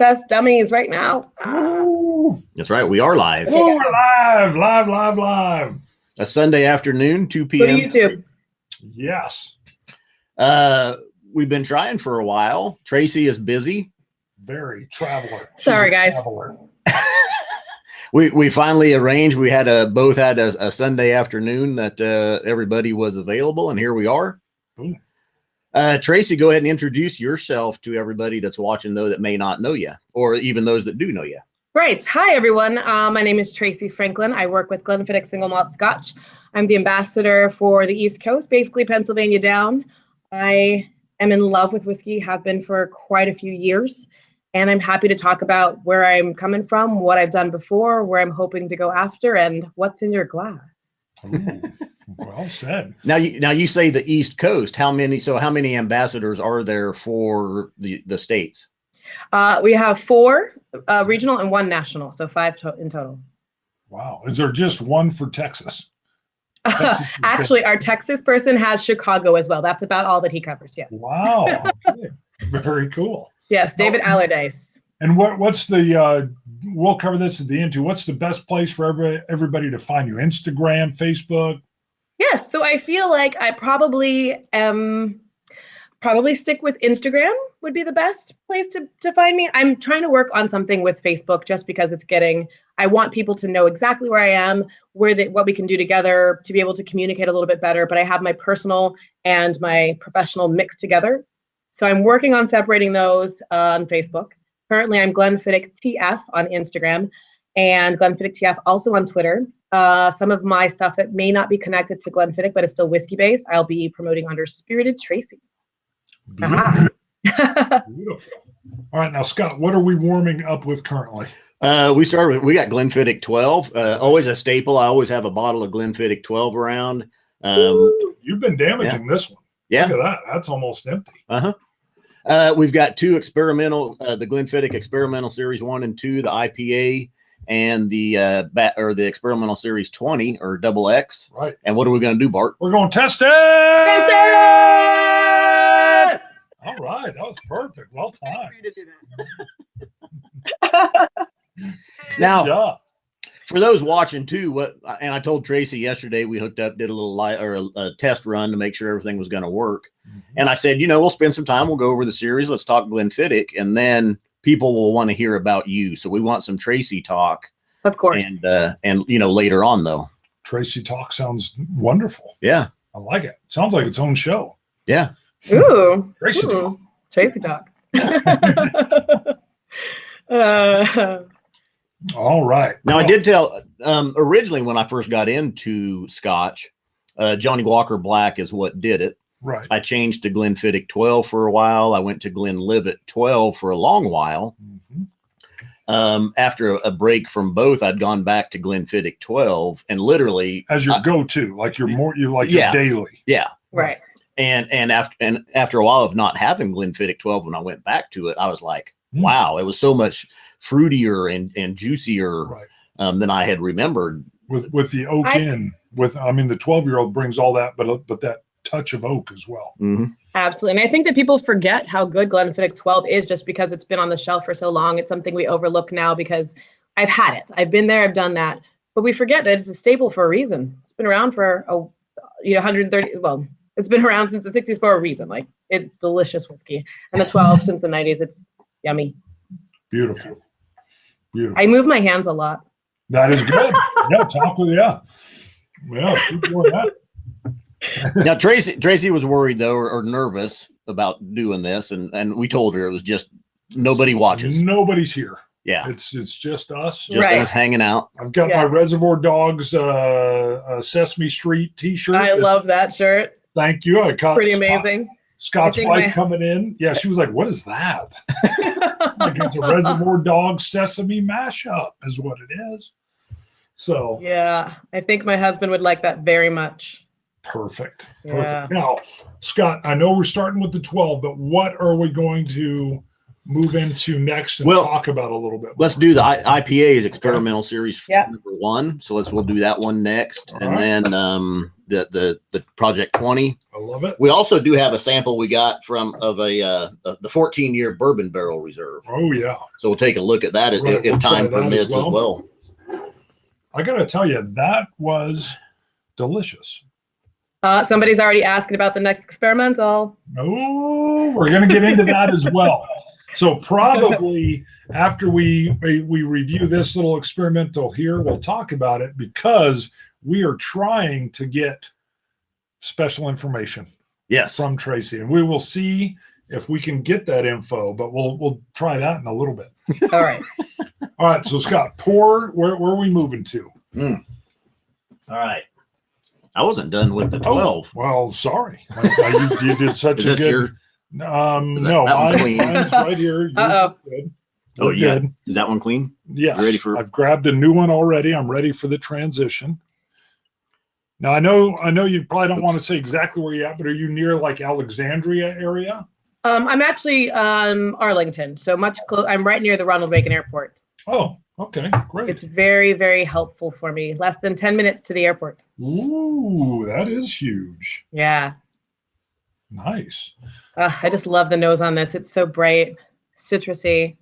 test Dummies right now. Ooh. That's right. We are live. Ooh, we're live. A Sunday afternoon, 2 Go to p.m. YouTube. Yes. We've been trying for a while. Tracy is busy. Very traveler. Sorry, guys. Traveler. We finally arranged. We had both had a Sunday afternoon that everybody was available, and here we are. Boom. Tracy, go ahead and introduce yourself to everybody that's watching, though, that may not know you, or even those that do know you. Right. Hi, everyone. My name is Tracy Franklin. I work with Glenfiddich Single Malt Scotch. I'm the ambassador for the East Coast, basically Pennsylvania down. I am in love with whiskey, have been for quite a few years, and I'm happy to talk about where I'm coming from, what I've done before, where I'm hoping to go after, and what's in your glass. Ooh, well said. Now you say the East Coast. How many ambassadors are there for the states? We have 4 regional and 1 national, so 5 in total. Wow. Is there just one for Texas? Actually, our Texas person has Chicago as well. That's about all that he covers. Yes. Wow. Okay. Very cool. Yes, David Allardyce. And what's the we'll cover this at the end too. What's the best place for everybody to find you? Instagram, Facebook? Yes, so I feel like I probably stick with Instagram would be the best place to find me. I'm trying to work on something with Facebook just because I want people to know exactly where I am, what we can do together to be able to communicate a little bit better, but I have my personal and my professional mixed together. So I'm working on separating those on Facebook. Currently, I'm Glenfiddich TF on Instagram and Glenfiddich TF also on Twitter. Some of my stuff that may not be connected to Glenfiddich, but is still whiskey-based, I'll be promoting under Spirited Tracy. Beautiful. Beautiful. All right, now, Scott, what are we warming up with currently? We got Glenfiddich 12, always a staple. I always have a bottle of Glenfiddich 12 around. You've been damaging this one. Yeah. Look at that. That's almost empty. We've got 2 experimental, the Glenfiddich Experimental Series 1 and 2, the IPA, and the Experimental Series 20 or Double X. Right. And what are we going to do, Bart? We're going to test it. Test it! All right. That was perfect. Well timed. Now, for those watching too, and I told Tracy yesterday, we hooked up, did a little a test run to make sure everything was going to work. And I said, we'll spend some time. We'll go over the series. Let's talk Glenfiddich, and then people will want to hear about you. So we want some Tracy talk, of course. And later on though. Tracy talk sounds wonderful. Yeah, I like it. Sounds like its own show. Yeah. Ooh, Tracy talk. Tracy talk. All right. Now, I did tell originally when I first got into Scotch, Johnny Walker Black is what did it. Right. I changed to Glenfiddich 12 for a while. I went to Glenlivet 12 for a long while. After a break from both, I'd gone back to Glenfiddich 12 and literally as your go-to, like your daily. Yeah. Right. And after a while of not having Glenfiddich 12, when I went back to it, I was like, wow, it was so much fruitier and juicier than I had remembered. With the oak the 12-year-old brings all that, but that touch of oak as well. Absolutely. And I think that people forget how good Glenfiddich 12 is just because it's been on the shelf for so long. It's something we overlook now because I've had it. I've been there, I've done that. But we forget that it's a staple for a reason. It's been around for 130, well, it's been around since the 60s for a reason. Like, it's delicious whiskey. And the 12 since the 90s, it's yummy. Beautiful. I move my hands a lot. That is good. Yeah, talk with Yeah, keep doing that. Now, Tracy was worried though, or nervous about doing this, and we told her it was just nobody watches. Nobody's here. Yeah, it's just us. Just us hanging out. I've got my Reservoir Dogs Sesame Street T-shirt. I love that shirt. Thank you. I caught pretty amazing. Scott's wife coming in. Yeah, she was like, "What is that?" Like, it's a Reservoir Dogs Sesame mashup, is what it is. So yeah, I think my husband would like that very much. Perfect. Yeah. Now, Scott, I know we're starting with the 12, but what are we going to move into next and Well, talk about a little bit more? Let's do the IPA's experimental series Yeah. number 1. So we'll do that one next, All and right. then the Project 20. I love it. We also do have a sample we got the 14-year bourbon barrel reserve. Oh yeah. So we'll take a look at that Right, if we'll time try that permits as well. I got to tell you, that was delicious. Somebody's already asking about the next experimental. Oh, we're going to get into that as well. So probably after we review this little experimental here, we'll talk about it because we are trying to get special information. Yes. From Tracy, and we will see if we can get that info, but we'll try that in a little bit. All right. All right. So Scott, pour. Where are we moving to? All right. I wasn't done with the 12. Oh, well, sorry. You did such Is a this good. No, that one's clean. mine's right here. Yours Uh-oh. is good. Oh, We're yeah. good. Is that one clean? Yes. You ready for? I've grabbed a new one already. I'm ready for the transition. Now I know you probably don't want to say exactly where you're at, but are you near like Alexandria area? I'm actually Arlington, so I'm right near the Ronald Reagan Airport. Oh, okay, great. It's very, very helpful for me. Less than 10 minutes to the airport. Ooh, that is huge. Yeah. Nice. I just love the nose on this. It's so bright, citrusy.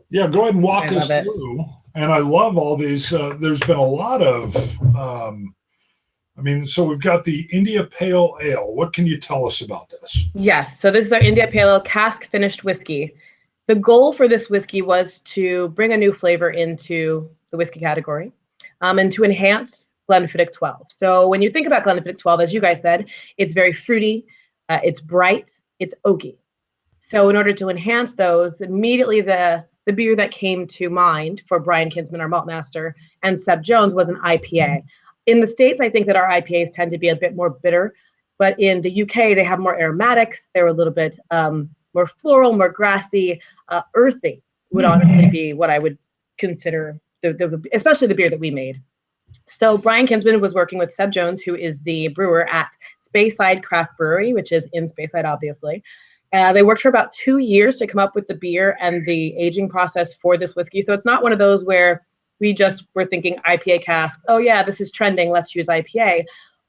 Yeah, go ahead and walk I us love it. through. And I love all these. There's been a lot of, so we've got the India Pale Ale. What can you tell us about this? Yes. So this is our India Pale Ale cask finished whiskey. The goal for this whiskey was to bring a new flavor into the whiskey category and to enhance Glenfiddich 12. So when you think about Glenfiddich 12, as you guys said, it's very fruity, it's bright, it's oaky. So in order to enhance those, immediately the beer that came to mind for Brian Kinsman, our malt master, and Seb Jones was an IPA. In the States, I think that our IPAs tend to be a bit more bitter, but in the UK, they have more aromatics. They're a little bit more floral, more grassy, earthy would honestly be what I would consider, especially the beer that we made. So Brian Kinsman was working with Seb Jones, who is the brewer at Speyside Craft Brewery, which is in Speyside, obviously. They worked for about 2 years to come up with the beer and the aging process for this whiskey. So it's not one of those where we just were thinking IPA casks. Oh yeah, this is trending. Let's use IPA.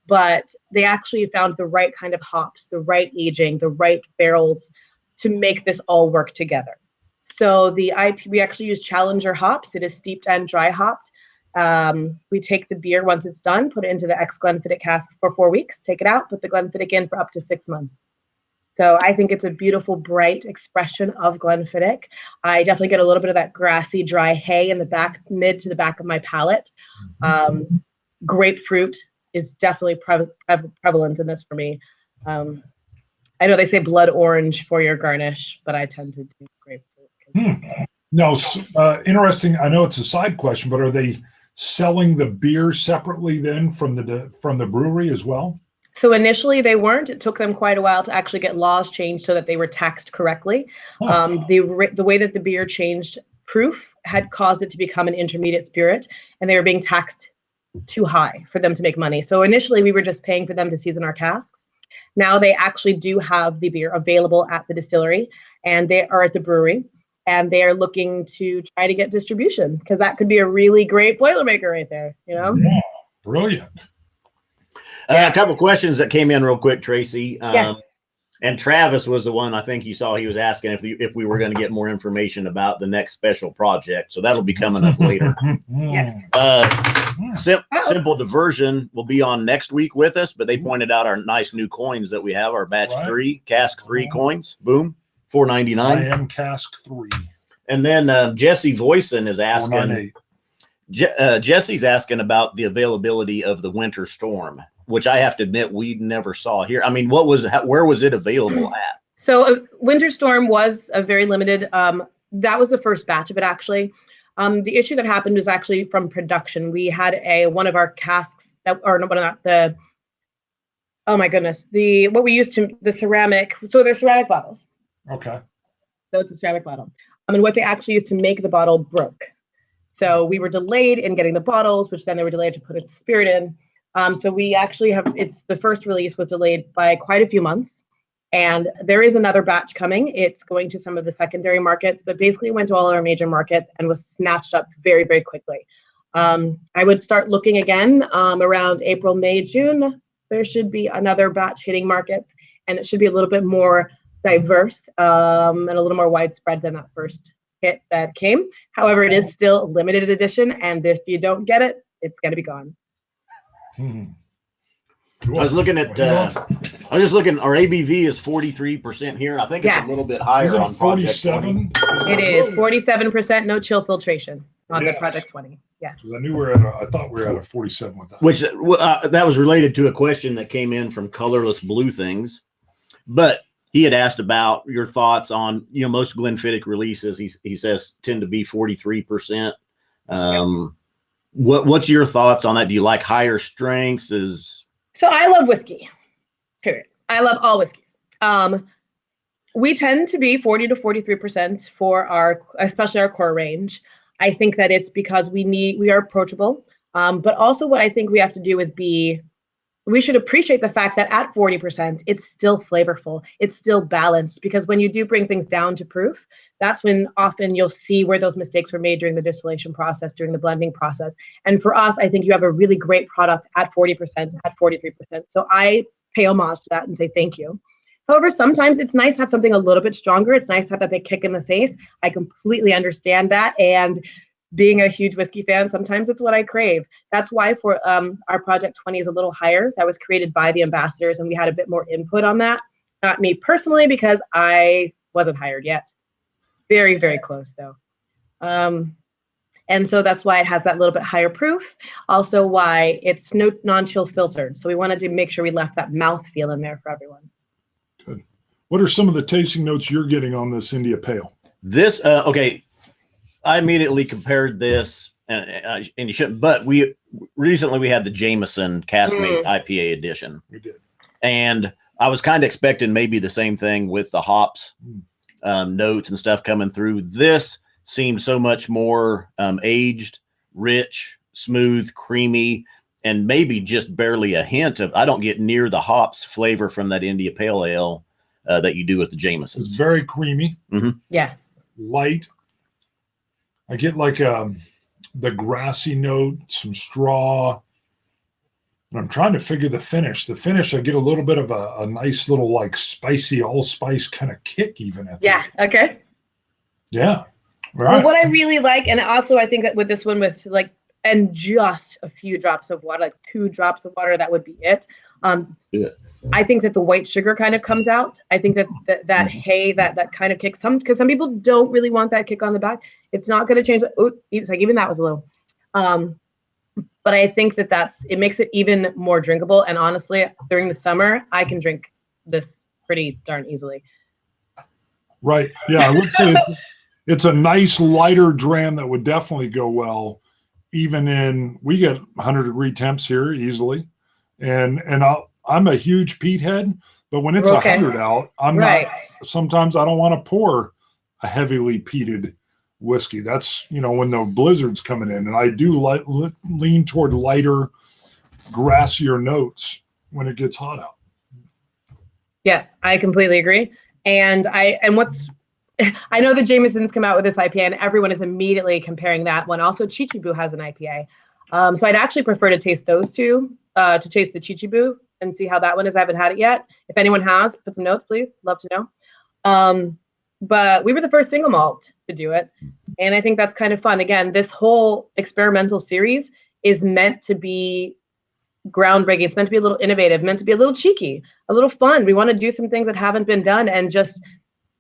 But they actually found the right kind of hops, the right aging, the right barrels to make this all work together. So the we actually use Challenger hops. It is steeped and dry hopped. We take the beer once it's done, put it into the ex-Glenfiddich casks for 4 weeks, take it out, put the Glenfiddich in for up to 6 months. So I think it's a beautiful, bright expression of Glenfiddich. I definitely get a little bit of that grassy, dry hay in the back, mid to the back of my palate. Grapefruit is definitely prevalent in this for me. I know they say blood orange for your garnish, but I tend to do grapefruit. No, interesting. I know it's a side question, but are they selling the beer separately then from the brewery as well? So initially they weren't. It took them quite a while to actually get laws changed so that they were taxed correctly. The way that the beer changed proof had caused it to become an intermediate spirit, and they were being taxed too high for them to make money. So initially we were just paying for them to season our casks. Now they actually do have the beer available at the distillery, and they are at the brewery, and they are looking to try to get distribution, because that could be a really great Boilermaker right there, you know? Yeah, brilliant. A couple questions that came in real quick, Tracy. Yes. And Travis was the one I think you saw. He was asking if we were going to get more information about the next special project. So that'll be coming up later. Simple Diversion will be on next week with us, but they pointed out our nice new coins that we have, our batch 3, cask 3 coins. Boom, $4.99. I am cask 3. And then Jesse Voisin is asking. Jesse's asking about the availability of the Winter Storm, which I have to admit we never saw here. I mean, where was it available at? So Winter Storm was a very limited, that was the first batch of it actually. The issue that happened was actually from production. We had one of our casks what we used to, the ceramic, so they're ceramic bottles. Okay. So it's a ceramic bottle. And what they actually used to make the bottle broke. So we were delayed in getting the bottles, which then they were delayed to put a spirit in. So we actually the first release was delayed by quite a few months. And there is another batch coming. It's going to some of the secondary markets, but basically went to all our major markets and was snatched up very, very quickly. I would start looking again around April, May, June. There should be another batch hitting markets, and it should be a little bit more diverse and a little more widespread than that first hit that came. However, it is still a limited edition, and if you don't get it, it's going to be gone. Cool. I was looking at, I was just looking, our ABV is 43% here, and I think it's a little bit higher on Project 20. It is 47%, no chill filtration on the Project 20. Yes. I knew I thought we were at a 47 with that. Which that was related to a question that came in from Colorless Blue Things, but he had asked about your thoughts on, most Glenfiddich releases. He says tend to be 43%. What's your thoughts on that? Do you like higher strengths? So I love whiskey, period. I love all whiskeys. We tend to be 40 to 43% for especially our core range. I think that it's because we are approachable. But also what I think we have to do is we should appreciate the fact that at 40%, it's still flavorful. It's still balanced, because when you do bring things down to proof, that's when often you'll see where those mistakes were made during the distillation process, during the blending process. And for us, I think you have a really great product at 40%, at 43%. So I pay homage to that and say thank you. However, sometimes it's nice to have something a little bit stronger. It's nice to have that big kick in the face. I completely understand that. And being a huge whiskey fan, sometimes it's what I crave. That's why for our Project 20 is a little higher. That was created by the ambassadors, and we had a bit more input on that. Not me personally, because I wasn't hired yet. Very, very close though. And so that's why it has that little bit higher proof. Also why it's non-chill filtered. So we wanted to make sure we left that mouth feel in there for everyone. Good. What are some of the tasting notes you're getting on this India Pale? This, okay. I immediately compared this, and you shouldn't, but we recently had the Jameson Caskmates IPA edition. We did. And I was kind of expecting maybe the same thing with the hops notes and stuff coming through. This seemed so much more aged, rich, smooth, creamy, and maybe just barely a hint of, I don't get near the hops flavor from that India Pale Ale that you do with the Jamesons. It's very creamy. Yes. Light. I get like the grassy note, some straw. And I'm trying to figure the finish. The finish, I get a little bit of a nice little like spicy allspice kind of kick even at okay. Yeah. Right. Well, what I really like, and also I think that with this one and just a few drops of water, like 2 drops of water, that would be it. I think that the white sugar kind of comes out. I think that hay, that kind of kick, because some people don't really want that kick on the back. It's not going to change. Oh, it's like even that was a little. But I think it makes it even more drinkable. And honestly, during the summer, I can drink this pretty darn easily. Right. Yeah, I would say it's a nice lighter dram that would definitely go well. We get 100-degree temps here easily, and I'm a huge peat head, but when it's 100 out, I'm not. Sometimes I don't want to pour a heavily peated whiskey. That's when the blizzard's coming in, and I do lean toward lighter, grassier notes when it gets hot out. Yes, I completely agree. And I know the Jamesons come out with this IPA, and everyone is immediately comparing that one. Also, Chichibu has an IPA. So I'd actually prefer to taste those two, to taste the Chichibu and see how that one is. I haven't had it yet. If anyone has, put some notes, please. Love to know. But we were the first single malt to do it. And I think that's kind of fun. Again, this whole experimental series is meant to be groundbreaking. It's meant to be a little innovative, meant to be a little cheeky, a little fun. We want to do some things that haven't been done and just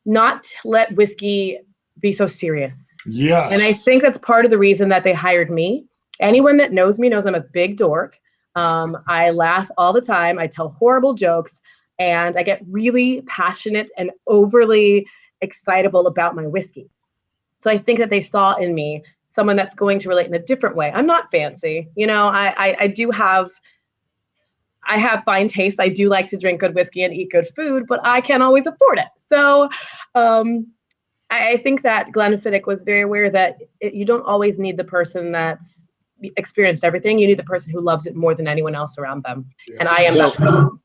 not let whiskey be so serious. Yes. And I think that's part of the reason that they hired me. Anyone that knows me knows I'm a big dork. I laugh all the time. I tell horrible jokes, and I get really passionate and overly excitable about my whiskey. So I think that they saw in me someone that's going to relate in a different way. I'm not fancy. I have fine taste. I do like to drink good whiskey and eat good food, but I can't always afford it. So I think that Glenfiddich was very aware that you don't always need the person that's experienced everything. You need the person who loves it more than anyone else around them. Yeah. And I am that person.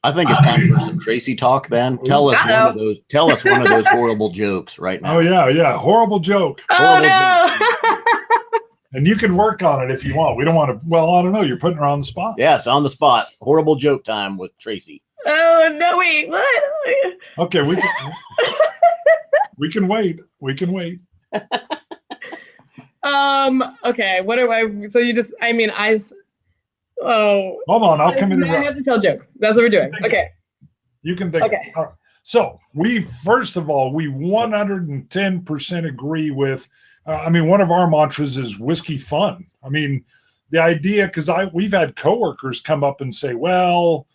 I think it's time for some Tracy talk. Then tell us one of those. Tell us one of those horrible jokes right now. Oh yeah, horrible joke. Oh no! And you can work on it if you want. We don't want to. Well, I don't know. You're putting her on the spot. Yes, on the spot. Horrible joke time with Tracy. Oh no! Wait, what? Okay, we can. We can wait. We can wait. Okay. What do I? So you just? I mean, Oh. Hold on. I'll come in. I have to tell jokes. That's what we're doing. Okay. You can think. Okay. So we first of all, we 110% agree with. I mean, one of our mantras is whiskey fun. I mean, the idea, because we've had coworkers come up and say, well,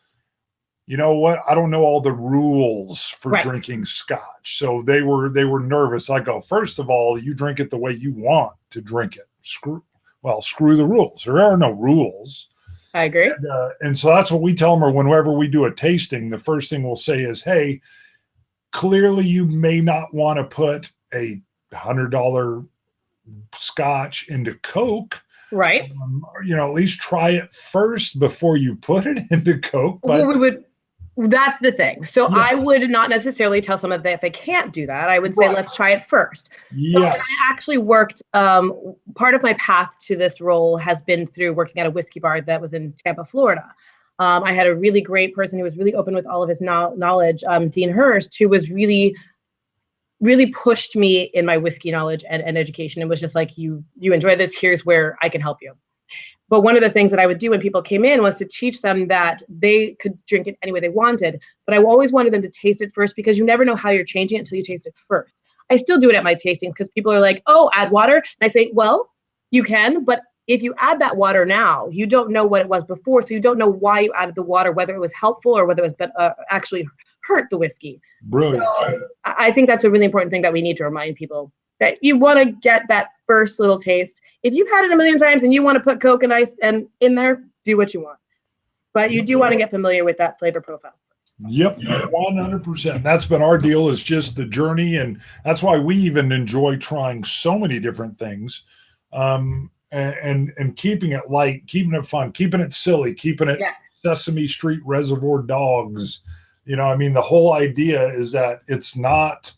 you know what? I don't know all the rules for drinking scotch. So they were nervous. I go, first of all, you drink it the way you want to drink it. Screw the rules. There are no rules. I agree. And so that's what we tell them, or whenever we do a tasting, the first thing we'll say is, hey, clearly you may not want to put a $100 scotch into Coke. Right. At least try it first before you put it into Coke. But that's the thing. So yeah. I would not necessarily tell someone that if they can't do that, I would say, let's try it first. Yes. So I actually worked, part of my path to this role has been through working at a whiskey bar that was in Tampa, Florida. I had a really great person who was really open with all of his knowledge, Dean Hurst, who was really pushed me in my whiskey knowledge and education. It was just like, you enjoy this, here's where I can help you. But one of the things that I would do when people came in was to teach them that they could drink it any way they wanted. But I always wanted them to taste it first, because you never know how you're changing it until you taste it first. I still do it at my tastings because people are like, oh, add water. And I say, well, you can, but if you add that water now, you don't know what it was before. So you don't know why you added the water, whether it was helpful or whether it was actually hurt the whiskey. Brilliant. So I think that's a really important thing that we need to remind people, that you want to get that first little taste. If you've had it a million times and you want to put Coke and ice and in there, do what you want. But you do want to get familiar with that flavor profile first. Yep, 100%. That's been our deal, is just the journey. And that's why we even enjoy trying so many different things, and keeping it light, keeping it fun, keeping it silly, keeping it Sesame Street Reservoir Dogs. The whole idea is that it's not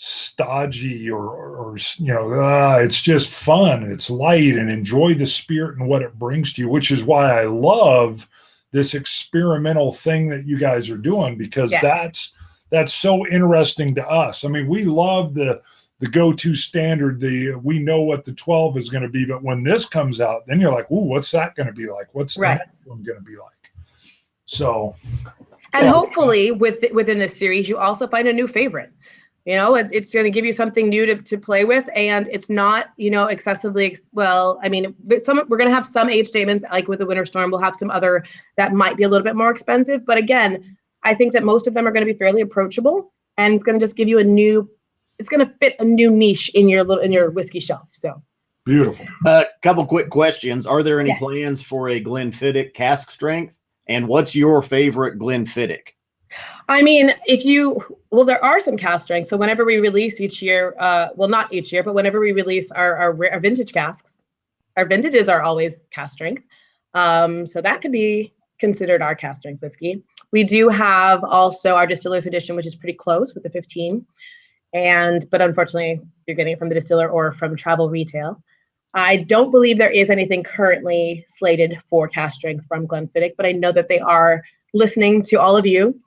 stodgy or it's just fun. It's light, and enjoy the spirit and what it brings to you, which is why I love this experimental thing that you guys are doing, because that's so interesting to us. I mean, we love the go-to standard, we know what the 12 is going to be, but when this comes out, then you're like, ooh, what's that going to be like? What's the next one going to be like? So, and hopefully within this series, you also find a new favorite. It's going to give you something new to play with, and it's not, excessively, we're going to have some age statements, like with the Winter Storm. We'll have some other that might be a little bit more expensive, but again, I think that most of them are going to be fairly approachable, and it's going to just give you it's going to fit a new niche in your whiskey shelf. So beautiful. Couple quick questions. Are there any plans for a Glenfiddich cask strength? And what's your favorite Glenfiddich? I mean, there are some cask strengths. So whenever we release each year, not each year, but whenever we release our vintage casks, our vintages are always cask strength. So that could be considered our cask strength whiskey. We do have also our Distiller's Edition, which is pretty close with the 15. But unfortunately, you're getting it from the distiller or from travel retail. I don't believe there is anything currently slated for cask strength from Glenfiddich, but I know that they are listening to all of you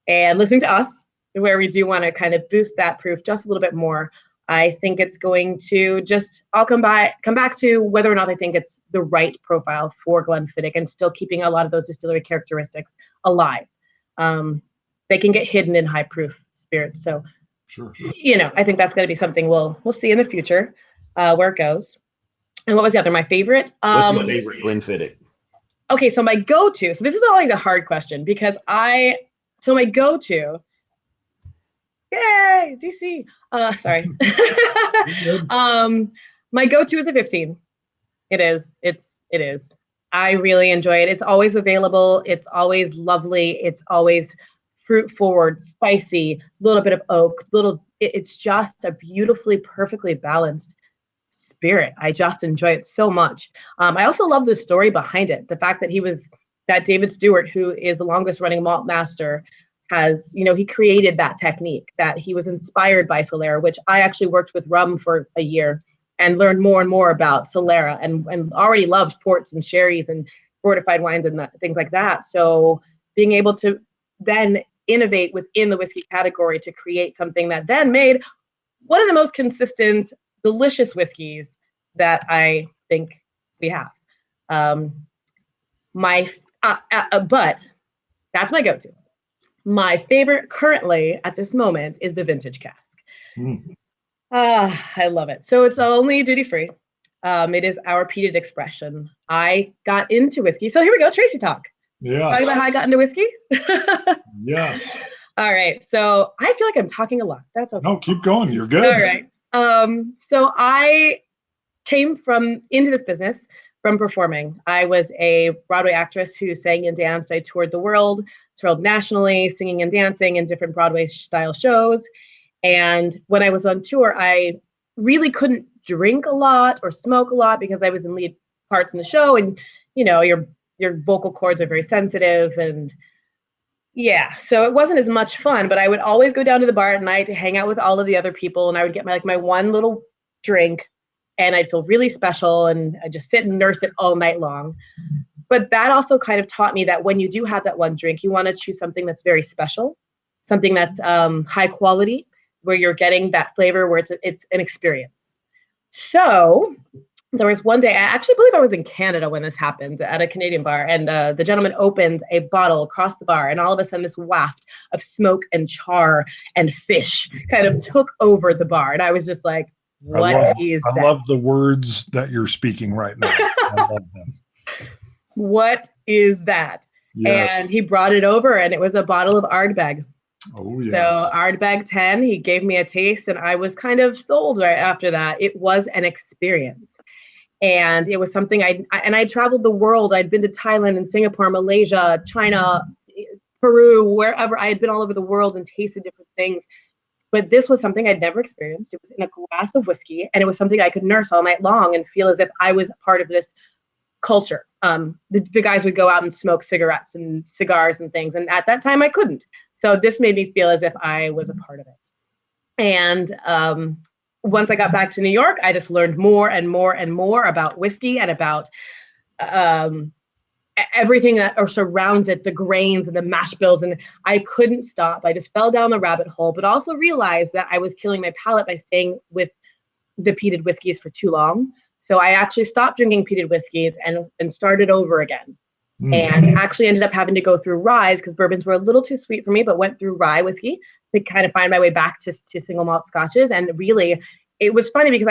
and listening to us, where we do want to kind of boost that proof just a little bit more. I think it's going to I'll come back to whether or not I think it's the right profile for Glenfiddich, and still keeping a lot of those distillery characteristics alive. They can get hidden in high proof spirits. So, sure. I think that's going to be something we'll see in the future, where it goes. And what was the other? My favorite? What's your favorite Glenfiddich? Okay, so my go-to. So this is always a hard question, because my go-to. Yay, DC. Sorry. My go-to is a 15. It is. I really enjoy it. It's always available. It's always lovely. It's always fruit forward, spicy, a little bit of oak, it's just a beautifully, perfectly balanced spirit. I just enjoy it so much. I also love the story behind it. The fact that he was that David Stewart, who is the longest running malt master, has, he created that technique, that he was inspired by Solera, which I actually worked with rum for a year and learned more and more about Solera, and already loved ports and sherries and fortified wines and things like that. So being able to then innovate within the whiskey category to create something that then made one of the most consistent, delicious whiskeys that I think we have. But that's my go-to. My favorite currently at this moment is the vintage cask. I love it. So it's only duty-free. It is our peated expression. I got into whiskey. So here we go, Tracy talk. Yeah. Talking about how I got into whiskey. Yes. All right. So I feel like I'm talking a lot. That's okay. No, keep going. You're good. All right. So I came into this business from performing. I was a Broadway actress who sang and danced. I toured the world, toured nationally, singing and dancing in different Broadway style shows. And when I was on tour, I really couldn't drink a lot or smoke a lot because I was in lead parts in the show, and your vocal cords are very sensitive, and so it wasn't as much fun. But I would always go down to the bar at night to hang out with all of the other people, and I would get my one little drink, and I'd feel really special, and I'd just sit and nurse it all night long. But that also kind of taught me that when you do have that one drink, you want to choose something that's very special, something that's high quality, where you're getting that flavor, where it's an experience. So there was one day, I actually believe I was in Canada when this happened, at a Canadian bar, and the gentleman opened a bottle across the bar, and all of a sudden this waft of smoke and char and fish kind of took over the bar. And I was just like, what is that? I love the words that you're speaking right now. I love them. What is that? Yes. And he brought it over, and it was a bottle of Ardbeg. Oh, yes. So Ardbeg 10, he gave me a taste, and I was kind of sold right after that. It was an experience. And it was something I traveled the world. I'd been to Thailand and Singapore, Malaysia, China, Peru, wherever. I had been all over the world and tasted different things. But this was something I'd never experienced. It was in a glass of whiskey, and it was something I could nurse all night long and feel as if I was part of this culture. The guys would go out and smoke cigarettes and cigars and things, and at that time I couldn't. So this made me feel as if I was a part of it. And once I got back to New York, I just learned more and more and more about whiskey and about everything that surrounds it, the grains and the mash bills, and I couldn't stop. I just fell down the rabbit hole, but also realized that I was killing my palate by staying with the peated whiskeys for too long. So I actually stopped drinking peated whiskeys and started over again. And actually ended up having to go through ryes because bourbons were a little too sweet for me, but went through rye whiskey to kind of find my way back to single malt scotches. And really, it was funny because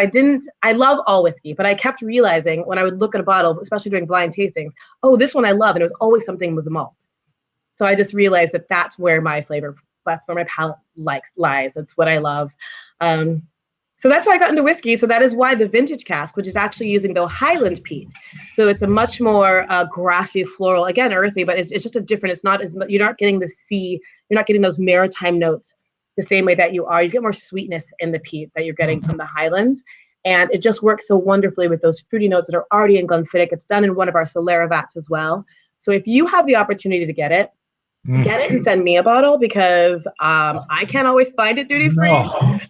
I love all whiskey, but I kept realizing when I would look at a bottle, especially during blind tastings, oh, this one I love. And it was always something with the malt. So I just realized that that's where my palate lies. That's what I love. So that's how I got into whiskey. So that is why the vintage cask, which is actually using the Highland peat. So it's a much more grassy, floral, again, earthy, but it's just a different, it's not as, you're not getting the sea, you're not getting those maritime notes the same way that you get more sweetness in the peat that you're getting from the Highlands. And it just works so wonderfully with those fruity notes that are already in Glenfiddich. It's done in one of our Solera vats as well. So if you have the opportunity to get it and send me a bottle, because I can't always find it duty free. No.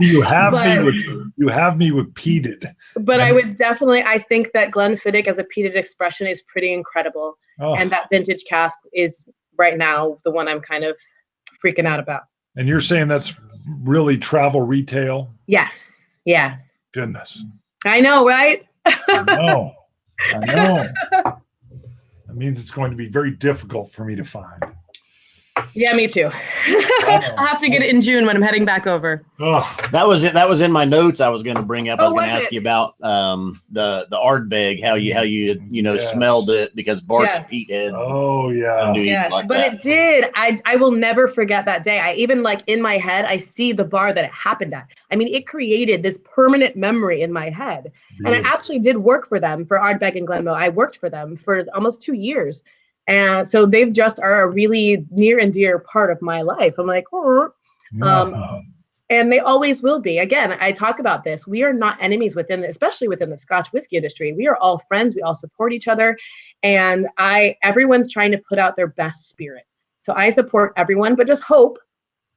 You have me with peated. But I would definitely, I think that Glenfiddich as a peated expression is pretty incredible. And that vintage cask is right now the one I'm kind of freaking out about. And you're saying that's really travel retail? Yes. Yes. Goodness. I know, right? I know. That means it's going to be very difficult for me to find. Yeah, me too. I'll have to get it in June when I'm heading back over. That was in my notes. I was going to bring up. I was going to ask you about the Ardbeg, how you smelled it because Bart's peat head. Oh yeah. Yes, like but it did. I will never forget that day. I even in my head, I see the bar that it happened at. I mean, it created this permanent memory in my head. And I actually did work for them, for Ardbeg and Glenmo. I worked for them for almost 2 years. And so they've just are a really near and dear part of my life. I'm like, And they always will be. Again, I talk about this. We are not enemies especially within the Scotch whiskey industry. We are all friends. We all support each other. And everyone's trying to put out their best spirit. So I support everyone, but just hope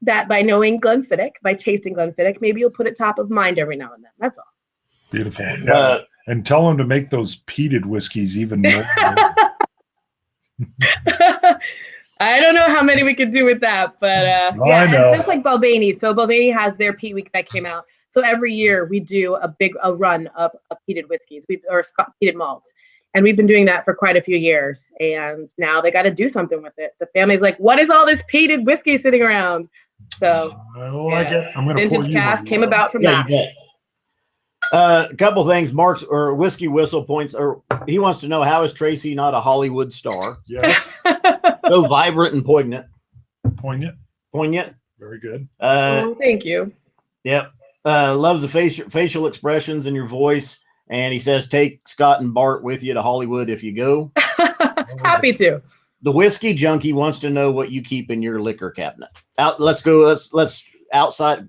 that by knowing Glenfiddich, by tasting Glenfiddich, maybe you'll put it top of mind every now and then. That's all. Beautiful. Yeah. And tell them to make those peated whiskeys even more. I don't know how many we could do with that, but yeah, it's just like Balvenie. So Balvenie has their peat week that came out. So every year we do a run of peated whiskeys, or peated malt. And we've been doing that for quite a few years. And now they got to do something with it. The family's like, what is all this peated whiskey sitting around? So I like it. I'm going to Vintage Cask came about from that. A couple things. Mark's or Whiskey Whistle points, or he wants to know, how is Tracy not a Hollywood star? Yes. So vibrant and poignant. Poignant. Very good. Thank you. Yep. Loves the facial expressions in your voice. And he says, take Scott and Bart with you to Hollywood if you go. Happy to. The whiskey junkie wants to know what you keep in your liquor cabinet. Let's outside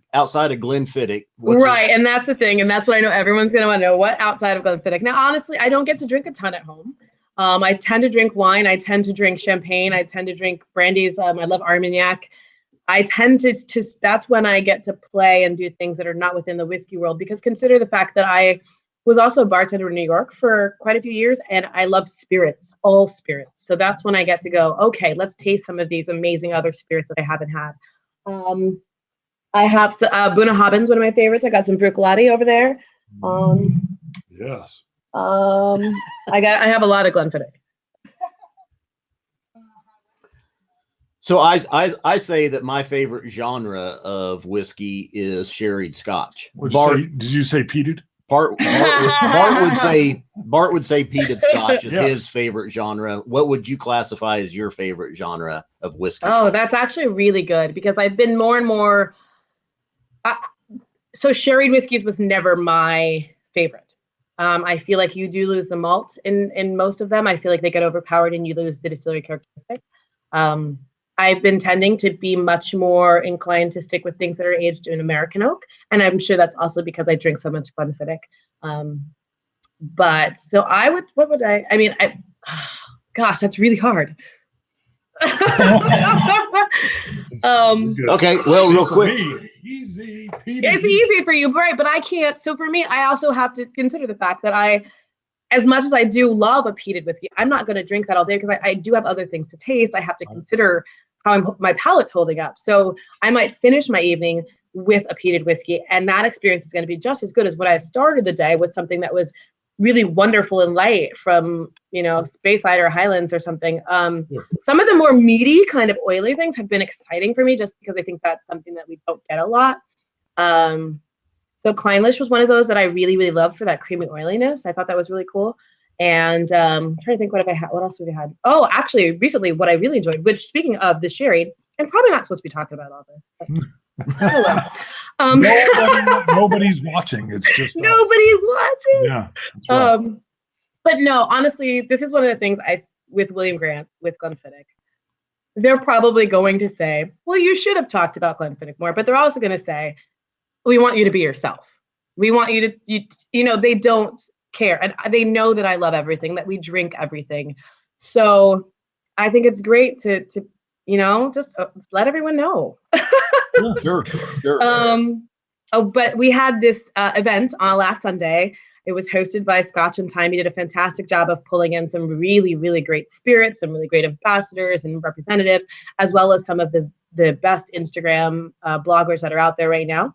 of Glenfiddich. Right, and that's the thing, and that's what I know everyone's going to want to know, what outside of Glenfiddich. Now, honestly, I don't get to drink a ton at home. I tend to drink wine. I tend to drink champagne. I tend to drink brandies. I love Armagnac. I tend to that's when I get to play and do things that are not within the whiskey world, because consider the fact that I was also a bartender in New York for quite a few years, and I love spirits, all spirits. So that's when I get to go, okay, let's taste some of these amazing other spirits that I haven't had. I have Bunnahabhain's, one of my favorites. I got some Bruichladdich over there. Yes. I have a lot of Glenfiddich. So I say that my favorite genre of whiskey is sherried Scotch. Did you say peated? Bart would say peated Scotch is his favorite genre. What would you classify as your favorite genre of whiskey? Oh, that's actually really good, because I've been more and more. So sherried whiskeys was never my favorite. I feel like you do lose the malt in most of them. I feel like they get overpowered and you lose the distillery characteristic. I've been tending to be much more inclined to stick with things that are aged in American oak. And I'm sure that's also because I drink so much Glenfiddich. But so gosh, that's really hard. Okay, well, real quick. Easy. It's easy for you, right? But I can't. So for me, I also have to consider the fact that as much as I do love a peated whiskey, I'm not going to drink that all day, because I do have other things to taste. I have to consider how my palate's holding up. So I might finish my evening with a peated whiskey, and that experience is going to be just as good as when I started the day with something that was really wonderful and light from, Speyside or Highlands or something. Some of the more meaty, kind of oily things have been exciting for me, just because I think that's something that we don't get a lot. So Kleinlich was one of those that I really, really loved for that creamy oiliness. I thought that was really cool. And I'm trying to think, what else have we had? Oh, actually, recently, what I really enjoyed, which, speaking of the sherry, and probably not supposed to be talking about all this, but nobody's watching. It's just nobody's watching. Yeah. That's right. But no, honestly, this is one of the things with William Grant, with Glenfiddich. They're probably going to say, well, you should have talked about Glenfiddich more, but they're also going to say, we want you to be yourself. We want you to, they don't care. And they know that I love everything, that we drink everything. So I think it's great to just let everyone know. Sure. But we had this event on last Sunday. It was hosted by Scotch and Time. He did a fantastic job of pulling in some really, really great spirits, some really great ambassadors and representatives, as well as some of the best Instagram bloggers that are out there right now.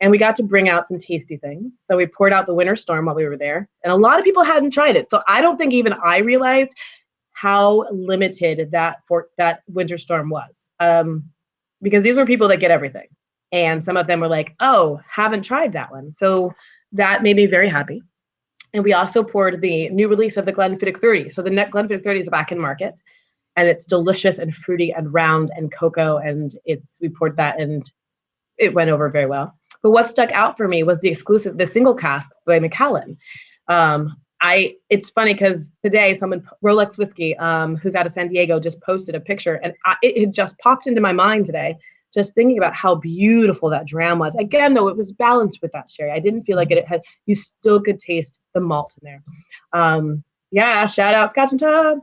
And we got to bring out some tasty things. So we poured out the Winter Storm while we were there. And a lot of people hadn't tried it. So I don't think even I realized how limited that Winter Storm was. Because these were people that get everything. And some of them were like, oh, haven't tried that one. So that made me very happy. And we also poured the new release of the Glenfiddich 30. So the Glenfiddich 30 is back in market. And it's delicious and fruity and round and cocoa. And we poured that and it went over very well. But what stuck out for me was the single cask by Macallan. It's funny because today Rolex Whiskey, who's out of San Diego, just posted a picture, and it had just popped into my mind today just thinking about how beautiful that dram was. Again, though, it was balanced with that sherry. I didn't feel like it had, you still could taste the malt in there. Yeah, shout out Scotch and Tom.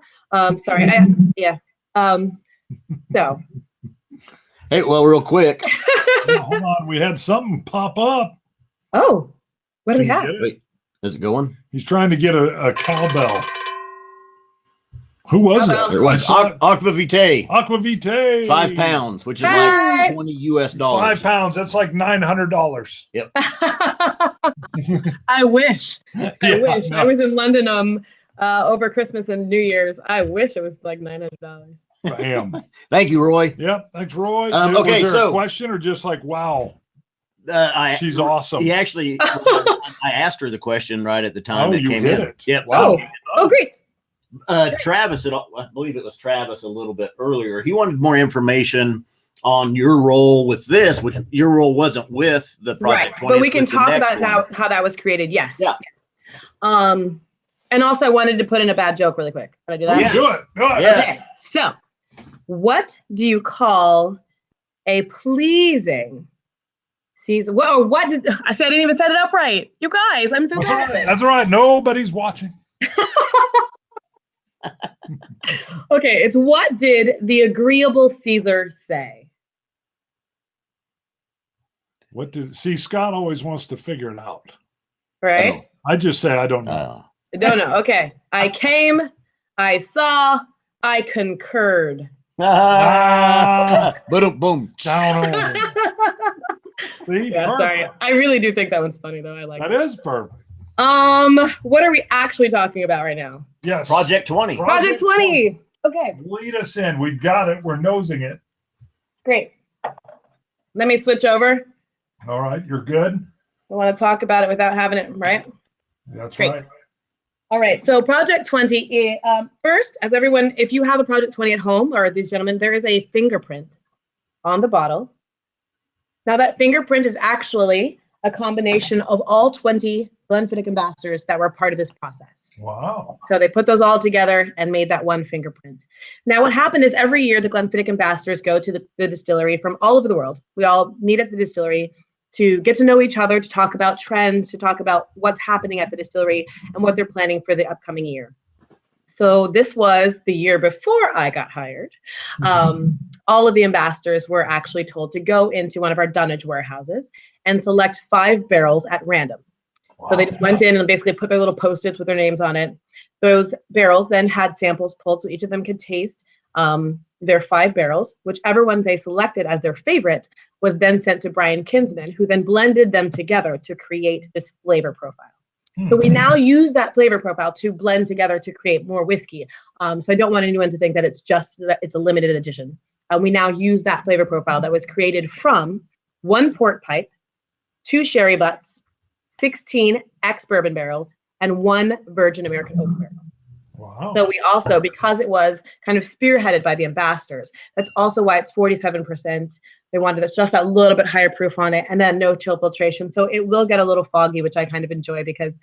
Sorry, so. Hey, well, real quick. Hold on, we had something pop up. Oh, what do we have? Wait, is it going? He's trying to get a cowbell. Who was that? It was Aquavitae. Aquavitae. 5 pounds, which is like $20 US. 5 pounds. That's like $900. Yep. I wish. I wish. I was in London over Christmas and New Year's. I wish it was like $900. Bam. Thank you, Roy. Yep. Thanks, Roy. Okay, was there so a question or just like, wow, she's awesome. He actually, I asked her the question right at the time that you came did in. it. Yep. Wow. Oh, great. Travis, I believe it was Travis a little bit earlier. He wanted more information on your role with this, which your role wasn't with the Project 20. But we can talk about how that was created. Yes. Yeah. And also I wanted to put in a bad joke really quick. Can I do that? Yes. Do it. Yes. Okay. So what do you call a pleasing season? Well, what did I said? I didn't even set it up right. You guys, I'm so bad. That's all right. Nobody's watching. Okay, it's what did the agreeable Caesar say? Scott always wants to figure it out. Right? I just say I don't know. I don't know. Okay. I came, I saw, I concurred. Boom. Down. See? Yeah, sorry. I really do think that one's funny though. I like that. it. Is perfect. What are we actually talking about right now? Yes. Project 20. Project 20. Okay. Lead us in. We've got it. We're nosing it. Great. Let me switch over. All right. You're good. I want to talk about it without having it, right? That's Great. right. All right. So Project 20, first, as everyone, if you have a Project 20 at home, or these gentlemen, there is a fingerprint on the bottle. Now that fingerprint is actually a combination of all 20 Glenfiddich ambassadors that were part of this process. Wow. So they put those all together and made that one fingerprint. Now what happened is every year the Glenfiddich ambassadors go to the distillery from all over the world. We all meet at the distillery to get to know each other, to talk about trends, to talk about what's happening at the distillery and what they're planning for the upcoming year. So this was the year before I got hired. All of the ambassadors were actually told to go into one of our dunnage warehouses and select 5 barrels at random. Wow. So they just went in and basically put their little Post-its with their names on it. Those barrels then had samples pulled so each of them could taste their 5 barrels. Whichever one they selected as their favorite was then sent to Brian Kinsman, who then blended them together to create this flavor profile. So we now use that flavor profile to blend together to create more whiskey. So I don't want anyone to think that it's just that it's a limited edition. We now use that flavor profile that was created from 1 port pipe, 2 sherry butts, 16 ex-bourbon barrels, and 1 virgin American oak barrel. Wow. So we also, because it was kind of spearheaded by the ambassadors, that's also why it's 47%. They wanted just that little bit higher proof on it, and then no chill filtration. So it will get a little foggy, which I kind of enjoy because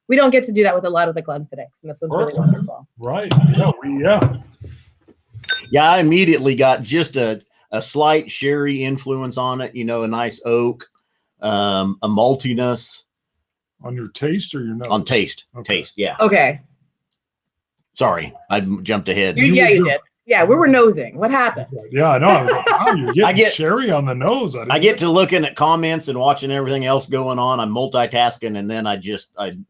we don't get to do that with a lot of the Glenfiddichs, and this one's really wonderful. Right. Yeah. Yeah, I immediately got just a slight sherry influence on it, you know, a nice oak, a maltiness. On your taste or your nose? On taste. Okay. Taste, yeah. Okay. Sorry, I jumped ahead. You did. Yeah, we were nosing. What happened? Yeah, I know. I was like, wow, you're getting sherry on the nose. I get to looking at comments and watching everything else going on. I'm multitasking, and then I'm ADD.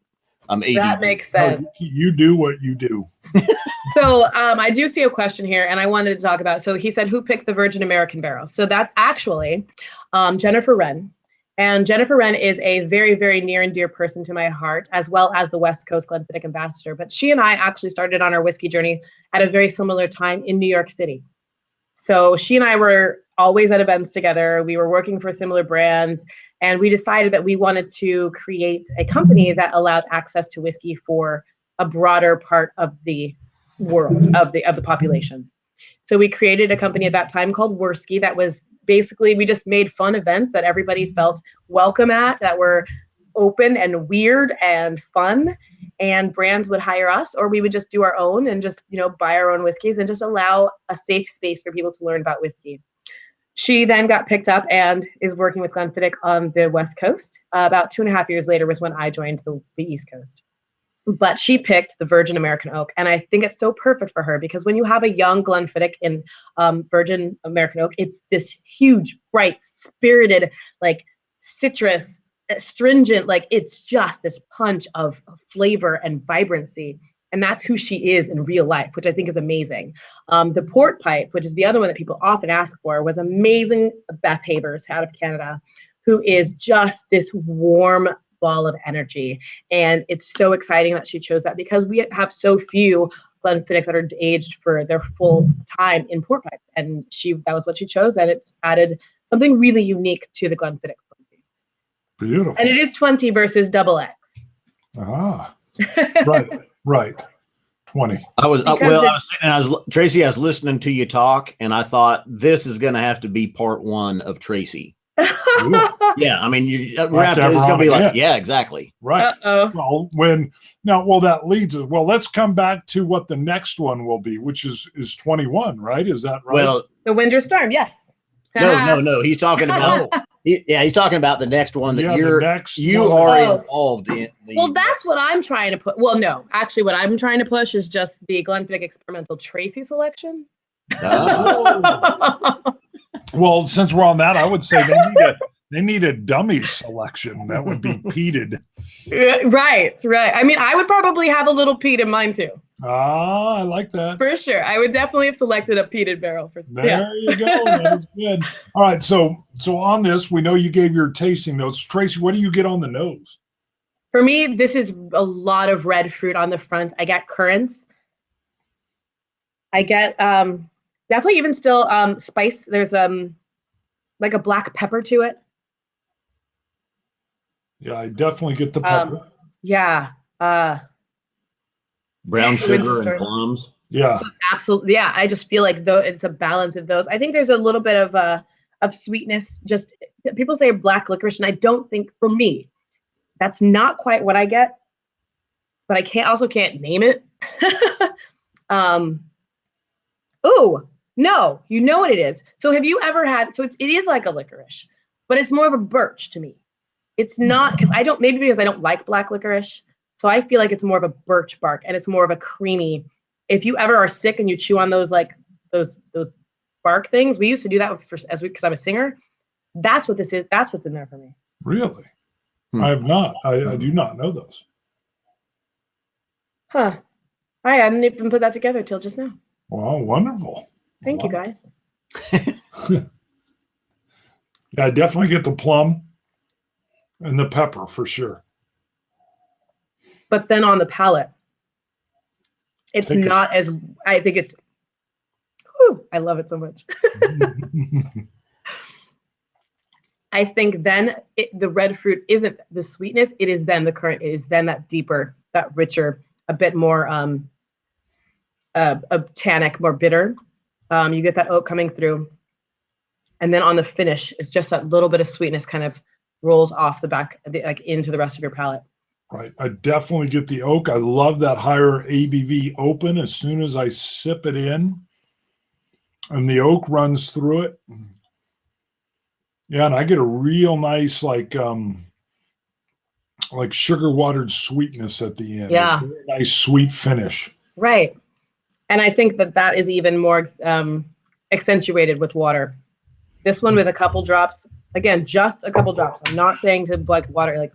That makes sense. You do what you do. So I do see a question here, and I wanted to talk about. So he said, who picked the Virgin American barrel? So that's actually Jennifer Wren. And Jennifer Wren is a very, very near and dear person to my heart, as well as the West Coast Glenfiddich ambassador. But she and I actually started on our whiskey journey at a very similar time in New York City. So she and I were always at events together. We were working for similar brands, and we decided that we wanted to create a company that allowed access to whiskey for a broader part of the world, of the population. So we created a company at that time called Worski that was basically, we just made fun events that everybody felt welcome at, that were open and weird and fun, and brands would hire us, or we would just do our own and just, you know, buy our own whiskeys and just allow a safe space for people to learn about whiskey. She then got picked up and is working with Glenfiddich on the West Coast. About 2.5 years later was when I joined the East Coast. But she picked the Virgin American Oak. And I think it's so perfect for her because when you have a young Glenfiddich in Virgin American Oak, it's this huge, bright, spirited, like citrus, astringent, like it's just this punch of flavor and vibrancy. And that's who she is in real life, which I think is amazing. The port pipe, which is the other one that people often ask for, was amazing. Beth Habers out of Canada, who is just this warm ball of energy. And it's so exciting that she chose that because we have so few Glenfiddichs that are aged for their full time in port pipe. And that was what she chose. And it's added something really unique to the Glenfiddich. Beautiful. And it is 20 versus double X. Ah, right. 20. Tracy, I was listening to you talk and I thought this is going to have to be part one of Tracy. Yeah, I mean, it's going to be like, yeah, exactly. Right. Well, that leads us. Well, let's come back to what the next one will be, which is 21, right? Is that right? Well, the Winter Storm, yes. No. He's talking about. He's talking about the next one that you are involved in. Well, that's what I'm trying to put. Well, no, actually, what I'm trying to push is just the Glenfiddich Experimental Tracy selection. Oh. Well, since we're on that, I would say they need a Dummies selection. That would be peated. Right. I mean, I would probably have a little peat in mine too. Ah, I like that. For sure. I would definitely have selected a peated barrel. There you go. That's good. All right. So on this, we know you gave your tasting notes. Tracy, what do you get on the nose? For me, this is a lot of red fruit on the front. I get currants. I get definitely even still spice. There's like a black pepper to it. Yeah, I definitely get the pepper. Yeah. Brown sugar and plums. Yeah. Absolutely. Yeah. I just feel like it's a balance of those. I think there's a little bit of sweetness. Just people say black licorice, and I don't think for me, that's not quite what I get. But I can't name it. Oh, no, you know what it is. So have you ever had, it is like a licorice, but it's more of a birch to me. It's not, because I don't like black licorice. So I feel like it's more of a birch bark and it's more of a creamy. If you ever are sick and you chew on those, like those bark things, we used to do that because I'm a singer. That's what this is. That's what's in there for me. Really? I have not. I do not know those. Huh. I hadn't even put that together till just now. Wow, wonderful. Thank you, guys. Yeah, I definitely get the plum and the pepper for sure. But then on the palate, it's not as, I think it's, I love it so much. I think then the red fruit isn't the sweetness, it is then the currant, it is then that deeper, that richer, a bit more tannic, more bitter. You get that oak coming through. And then on the finish, it's just that little bit of sweetness kind of rolls off the back, like into the rest of your palate. Right. I definitely get the oak. I love that higher ABV open as soon as I sip it in. And the oak runs through it. Yeah, and I get a real nice, like sugar watered sweetness at the end. Yeah. Nice sweet finish. Right. And I think that is even more accentuated with water. This one with a couple drops, again, just a couple drops. I'm not saying to like water, like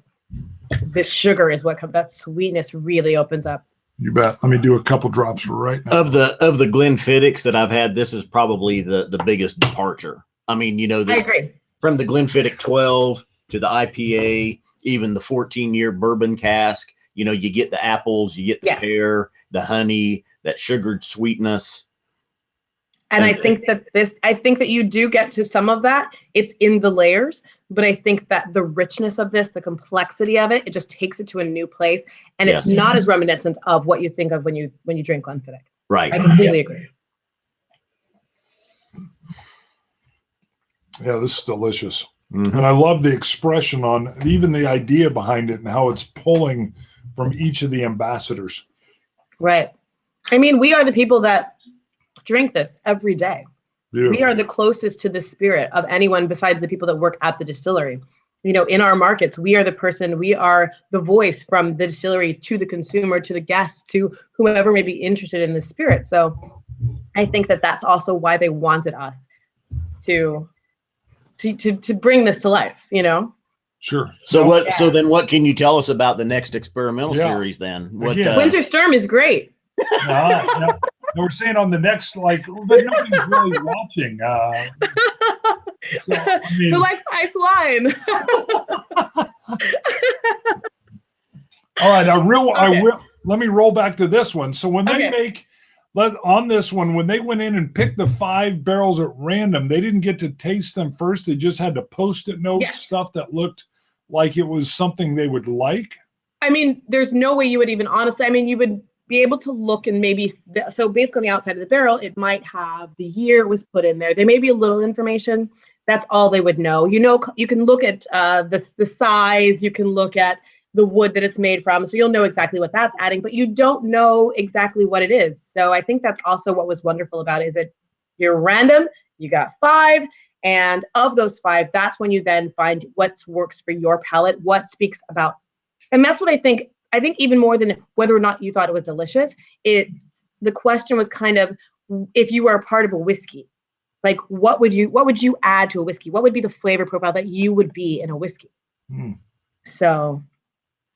this sugar is what that sweetness really opens up. You bet. Let me do a couple drops for right now. Of the Glenfiddichs that I've had, this is probably the biggest departure. I mean, I agree. From the Glenfiddich 12 to the IPA, even the 14-year bourbon cask, you get the apples, you get the pear, the honey, that sugared sweetness. And I think that you do get to some of that. It's in the layers, but I think that the richness of this, the complexity of it just takes it to a new place. And it's not as reminiscent of what you think of when you drink Glenfiddich. Right. I completely agree. Yeah, this is delicious. Mm-hmm. And I love the expression on even the idea behind it and how it's pulling from each of the ambassadors. Right. I mean, we are the people that drink this every day. Beautiful. We are the closest to the spirit of anyone besides the people that work at the distillery. In our markets, we are the voice from the distillery to the consumer, to the guest, to whoever may be interested in the spirit. So I think that that's also why they wanted us to bring this to life, Sure. So then what can you tell us about the next experimental series then? Winter Storm is great. No, we're saying on the next, but nobody's really watching. So, who likes ice wine? All right, let me roll back to this one. So when they on this one, when they went in and picked the 5 barrels at random, they didn't get to taste them first. They just had to Post-it note stuff that looked like it was something they would like. I mean, there's no way you would even honestly. I mean, you would be able to look and maybe so basically on the outside of the barrel, it might have the year it was put in there. There may be a little information. That's all they would know. You can look at the size. You can look at the wood that it's made from. So you'll know exactly what that's adding, but you don't know exactly what it is. So I think that's also what was wonderful about it, is that you're random. You got 5. And of those 5, that's when you then find what works for your palate, what speaks about. And that's what I think even more than whether or not you thought it was delicious, the question was kind of, if you were a part of a whiskey, like what would you add to a whiskey? What would be the flavor profile that you would be in a whiskey? So,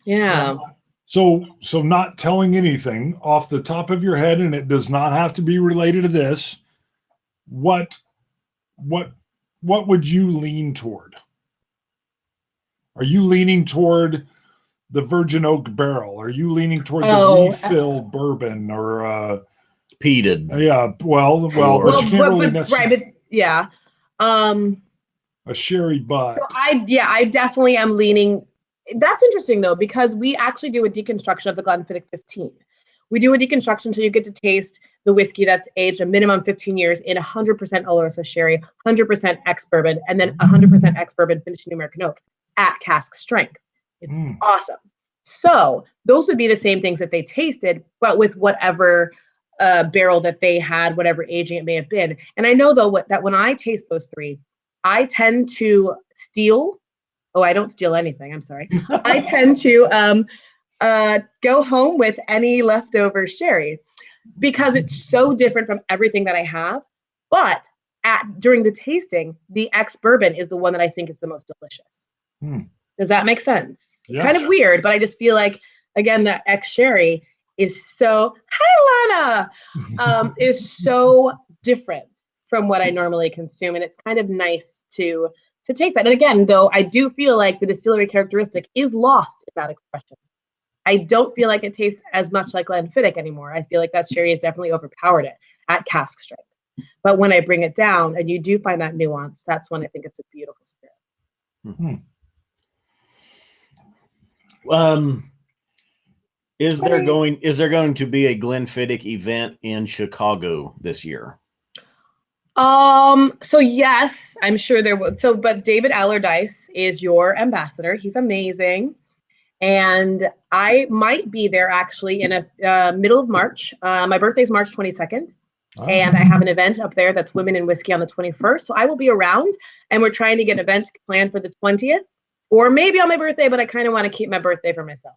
yeah. So not telling anything off the top of your head, and it does not have to be related to this. What would you lean toward? Are you leaning toward the Virgin Oak barrel? Are you leaning toward the refill bourbon or peated? Yeah, well, but you can't really necessarily. Right, but yeah. A sherry butt. So I definitely am leaning. That's interesting though, because we actually do a deconstruction of the Glenfiddich 15. We do a deconstruction so you get to taste the whiskey that's aged a minimum 15 years in 100% Oloroso sherry, 100% ex-bourbon, and then 100% ex-bourbon finished in American oak at cask strength. It's awesome. So those would be the same things that they tasted, but with whatever barrel that they had, whatever aging it may have been. And I know though that when I taste those 3, I tend to steal. Oh, I don't steal anything. I'm sorry. I tend to go home with any leftover sherry because it's so different from everything that I have. But during the tasting, the ex-bourbon is the one that I think is the most delicious. Does that make sense? Yeah. Kind of weird, but I just feel like, again, the ex-sherry is so, hi, Lana, is so different from what I normally consume. And it's kind of nice to taste that. And again, though, I do feel like the distillery characteristic is lost in that expression. I don't feel like it tastes as much like Glenfiddich anymore. I feel like that sherry has definitely overpowered it at cask strength. But when I bring it down and you do find that nuance, that's when I think it's a beautiful spirit. Is there going to be a Glenfiddich event in Chicago this year? So yes, I'm sure there would. So, but David Allardyce is your ambassador. He's amazing. And I might be there actually in a middle of March. My birthday is March 22nd. And I have an event up there that's Women in Whiskey on the 21st. So I will be around, and we're trying to get an event planned for the 20th, or maybe on my birthday, but I kind of want to keep my birthday for myself.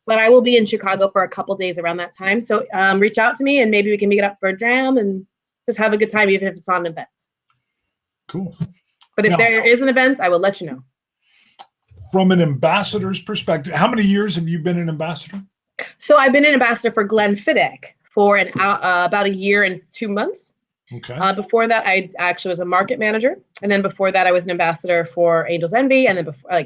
But I will be in Chicago for a couple days around that time. So reach out to me, and maybe we can meet up for a dram and just have a good time, even if it's not an event. Cool. But if there is an event, I will let you know. From an ambassador's perspective, how many years have you been an ambassador? So I've been an ambassador for Glenfiddich for about a year and 2 months. Okay. Before that, I actually was a market manager. And then before that, I was an ambassador for Angel's Envy. And then before, on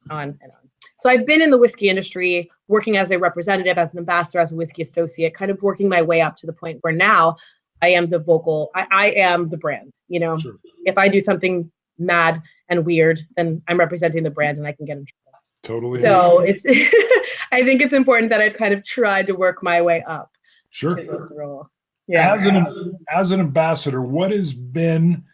and on. So I've been in the whiskey industry, working as a representative, as an ambassador, as a whiskey associate, kind of working my way up to the point where now I am the vocal, I am the brand, Sure. If I do something mad and weird, then I'm representing the brand and I can get in trouble. Totally. So it's, I think it's important that I've kind of tried to work my way up. Sure. To this role. Yeah. As an ambassador, what has been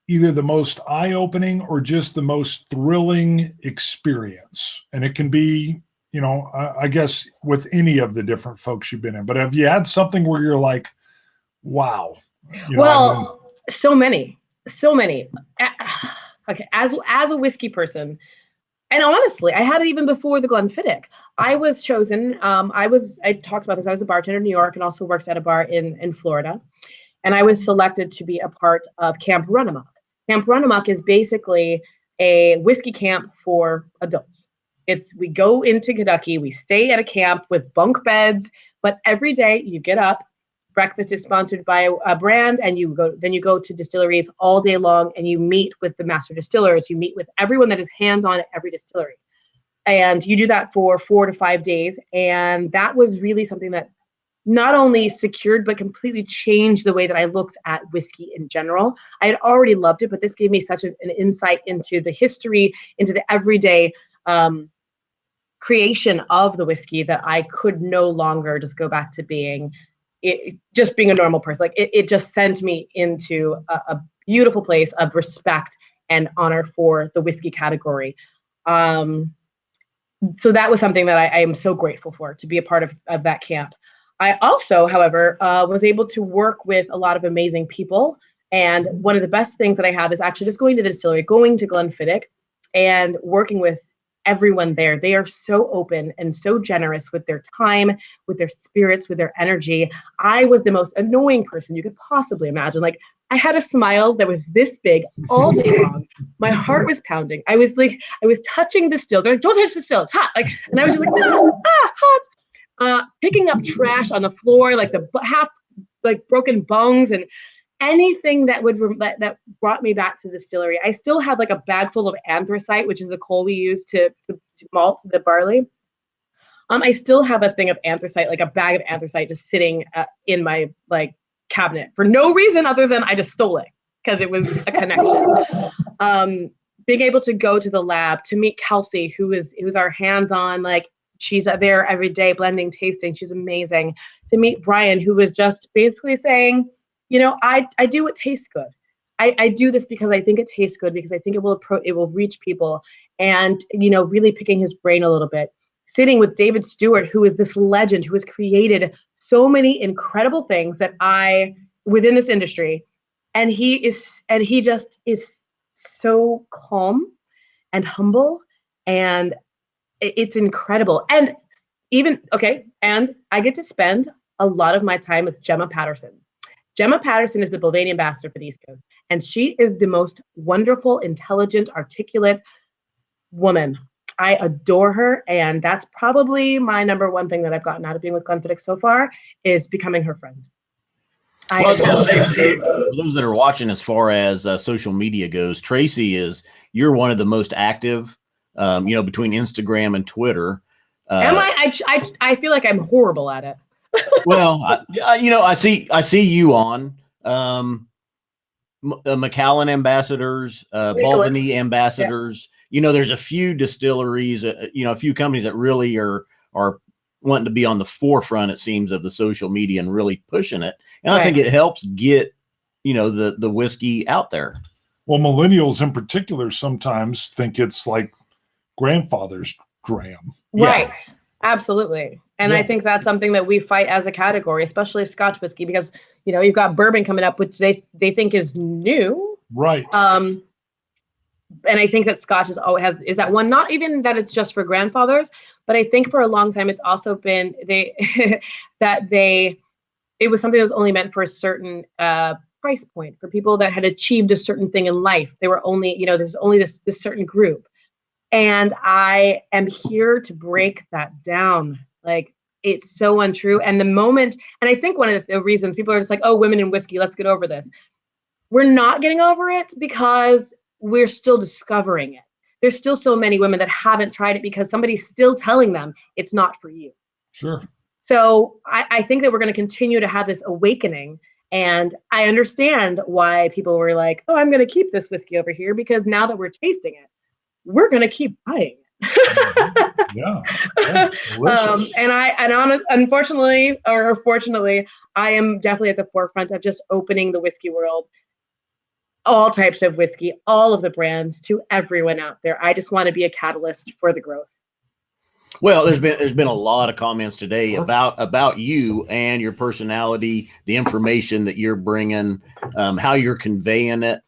either the most eye-opening or just the most thrilling experience? And it can be, I guess with any of the different folks you've been in, but have you had something where you're like, wow? So many. Okay, as a whiskey person, and honestly, I had it even before the Glenfiddich. I was chosen. I talked about this. I was a bartender in New York and also worked at a bar in Florida. And I was selected to be a part of Camp Run Amok. Camp Run Amok is basically a whiskey camp for adults. We go into Kentucky, we stay at a camp with bunk beds, but every day you get up, breakfast is sponsored by a brand, and you go to distilleries all day long, and you meet with the master distillers, you meet with everyone that is hands-on at every distillery. And you do that for 4 to 5 days. And that was really something that not only secured, but completely changed the way that I looked at whiskey in general. I had already loved it, but this gave me such an insight into the history, into the everyday creation of the whiskey, that I could no longer just go back to being a normal person. Like it just sent me into a beautiful place of respect and honor for the whiskey category. So that was something that I am so grateful for, to be a part of that camp. I also, however, was able to work with a lot of amazing people. And one of the best things that I have is actually just going to the distillery, going to Glenfiddich and working with everyone there. They are so open and so generous with their time, with their spirits, with their energy. I was the most annoying person you could possibly imagine. Like, I had a smile that was this big all day long. My heart was pounding. I was touching the still. They're like, don't touch the still, it's hot. Like, and I was just like, hot. Picking up trash on the floor, like the half, like broken bungs and anything that that brought me back to the distillery. I still have like a bag full of anthracite, which is the coal we use to malt the barley. I still have a thing of anthracite, like a bag of anthracite, just sitting in my cabinet for no reason other than I just stole it because it was a connection. Being able to go to the lab, to meet Kelsey, who's our hands-on, she's there every day blending, tasting. She's amazing. To meet Brian, who was just basically saying, I do what tastes good. I do this because I think it tastes good, because I think it will reach people, and really picking his brain a little bit. Sitting with David Stewart, who is this legend, who has created so many incredible things within this industry, and he just is so calm and humble, and it's incredible. And and I get to spend a lot of my time with Gemma Patterson. Gemma Patterson is the Bovanian ambassador for the East Coast, and she is the most wonderful, intelligent, articulate woman. I adore her, and that's probably my number one thing that I've gotten out of being with Glenfiddich so far, is becoming her friend. I was going to say, for those that are watching, as far as social media goes, Tracy, you're one of the most active, between Instagram and Twitter. Am I? I feel like I'm horrible at it. Well, I see you on Macallan ambassadors, Balvenie ambassadors. Yeah. There's a few distilleries, a few companies that really are wanting to be on the forefront, it seems, of the social media and really pushing it. And right. I think it helps get, the whiskey out there. Well, millennials in particular sometimes think it's like grandfather's dram. Right. Yeah. Absolutely. And yeah. I think that's something that we fight as a category, especially Scotch whiskey, because, you've got bourbon coming up, which they think is new. Right. And I think that Scotch is that one, not even that it's just for grandfathers, but I think for a long time it's also been it was something that was only meant for a certain price point, for people that had achieved a certain thing in life. They were only, there's only this certain group. And I am here to break that down. It's so untrue. And and I think one of the reasons people are just like, oh, women in whiskey, let's get over this. We're not getting over it because we're still discovering it. There's still so many women that haven't tried it because somebody's still telling them it's not for you. Sure. So I think that we're going to continue to have this awakening. And I understand why people were like, oh, I'm going to keep this whiskey over here, because now that we're tasting it, we're going to keep buying it. Yeah. Unfortunately or fortunately, I am definitely at the forefront of just opening the whiskey world, all types of whiskey, all of the brands, to everyone out there. I just want to be a catalyst for the growth. Well, there's been a lot of comments today about you and your personality, the information that you're bringing, how you're conveying it.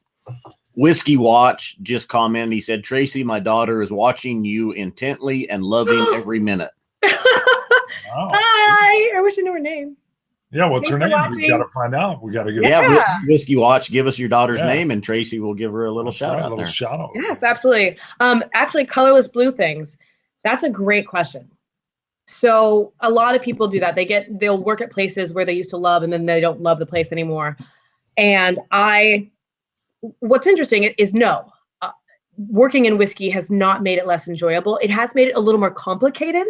Whiskey Watch just commented. He said, "Tracy, my daughter is watching you intently and loving every minute." Wow. Hi, I wish I knew her name. Yeah, what's Thanks her for name? watching. We got to find out. We got to get Yeah. Whiskey Watch, give us your daughter's Yeah. name, and Tracy will give her a little shout out there. Shout out. Yes, absolutely. Actually, colorless blue things. That's a great question. So a lot of people do that. They'll work at places where they used to love, and then they don't love the place anymore. And what's interesting is working in whiskey has not made it less enjoyable. It has made it a little more complicated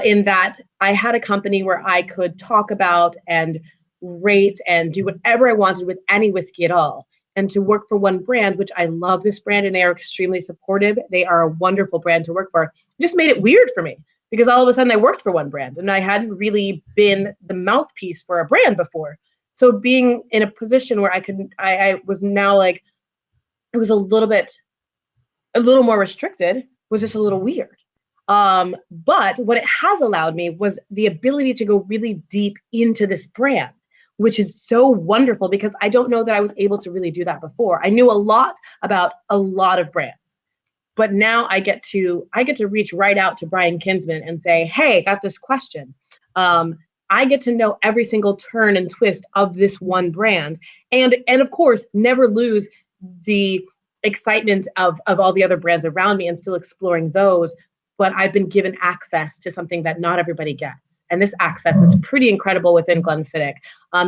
in that I had a company where I could talk about and rate and do whatever I wanted with any whiskey at all. And to work for one brand, which I love this brand and they are extremely supportive. They are a wonderful brand to work for. Just made it weird for me because all of a sudden I worked for one brand and I hadn't really been the mouthpiece for a brand before. So being in a position where I was now like, it was a little more restricted, was just a little weird. But what it has allowed me was the ability to go really deep into this brand, which is so wonderful because I don't know that I was able to really do that before. I knew a lot about a lot of brands, but now I get to reach right out to Brian Kinsman and say, hey, got this question. I get to know every single turn and twist of this one brand. And of course, never lose the excitement of all the other brands around me and still exploring those. But I've been given access to something that not everybody gets. And this access is pretty incredible within Glenfiddich.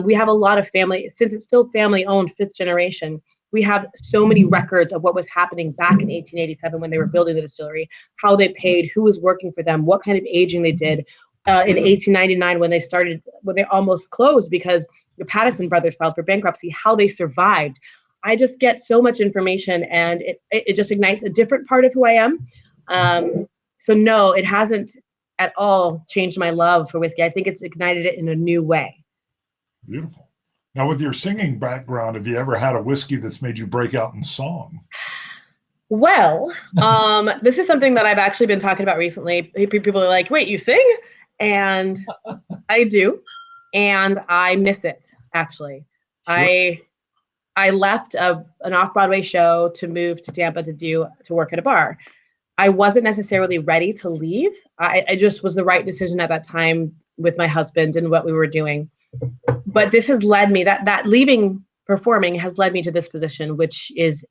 We have a lot of family, since it's still family owned, 5th generation, we have so many records of what was happening back in 1887 when they were building the distillery, how they paid, who was working for them, what kind of aging they did. In 1899, when they almost closed because the Pattison brothers filed for bankruptcy, how they survived. I just get so much information and it just ignites a different part of who I am. So no, it hasn't at all changed my love for whiskey. I think it's ignited it in a new way. Beautiful. Now, with your singing background, have you ever had a whiskey that's made you break out in song? Well, this is something that I've actually been talking about recently. People are like, wait, you sing? And I do. And I miss it, actually. Sure. I left an off-Broadway show to move to Tampa to work at a bar. I wasn't necessarily ready to leave. I just was the right decision at that time with my husband and what we were doing. But this has led me, that leaving performing has led me to this position, which is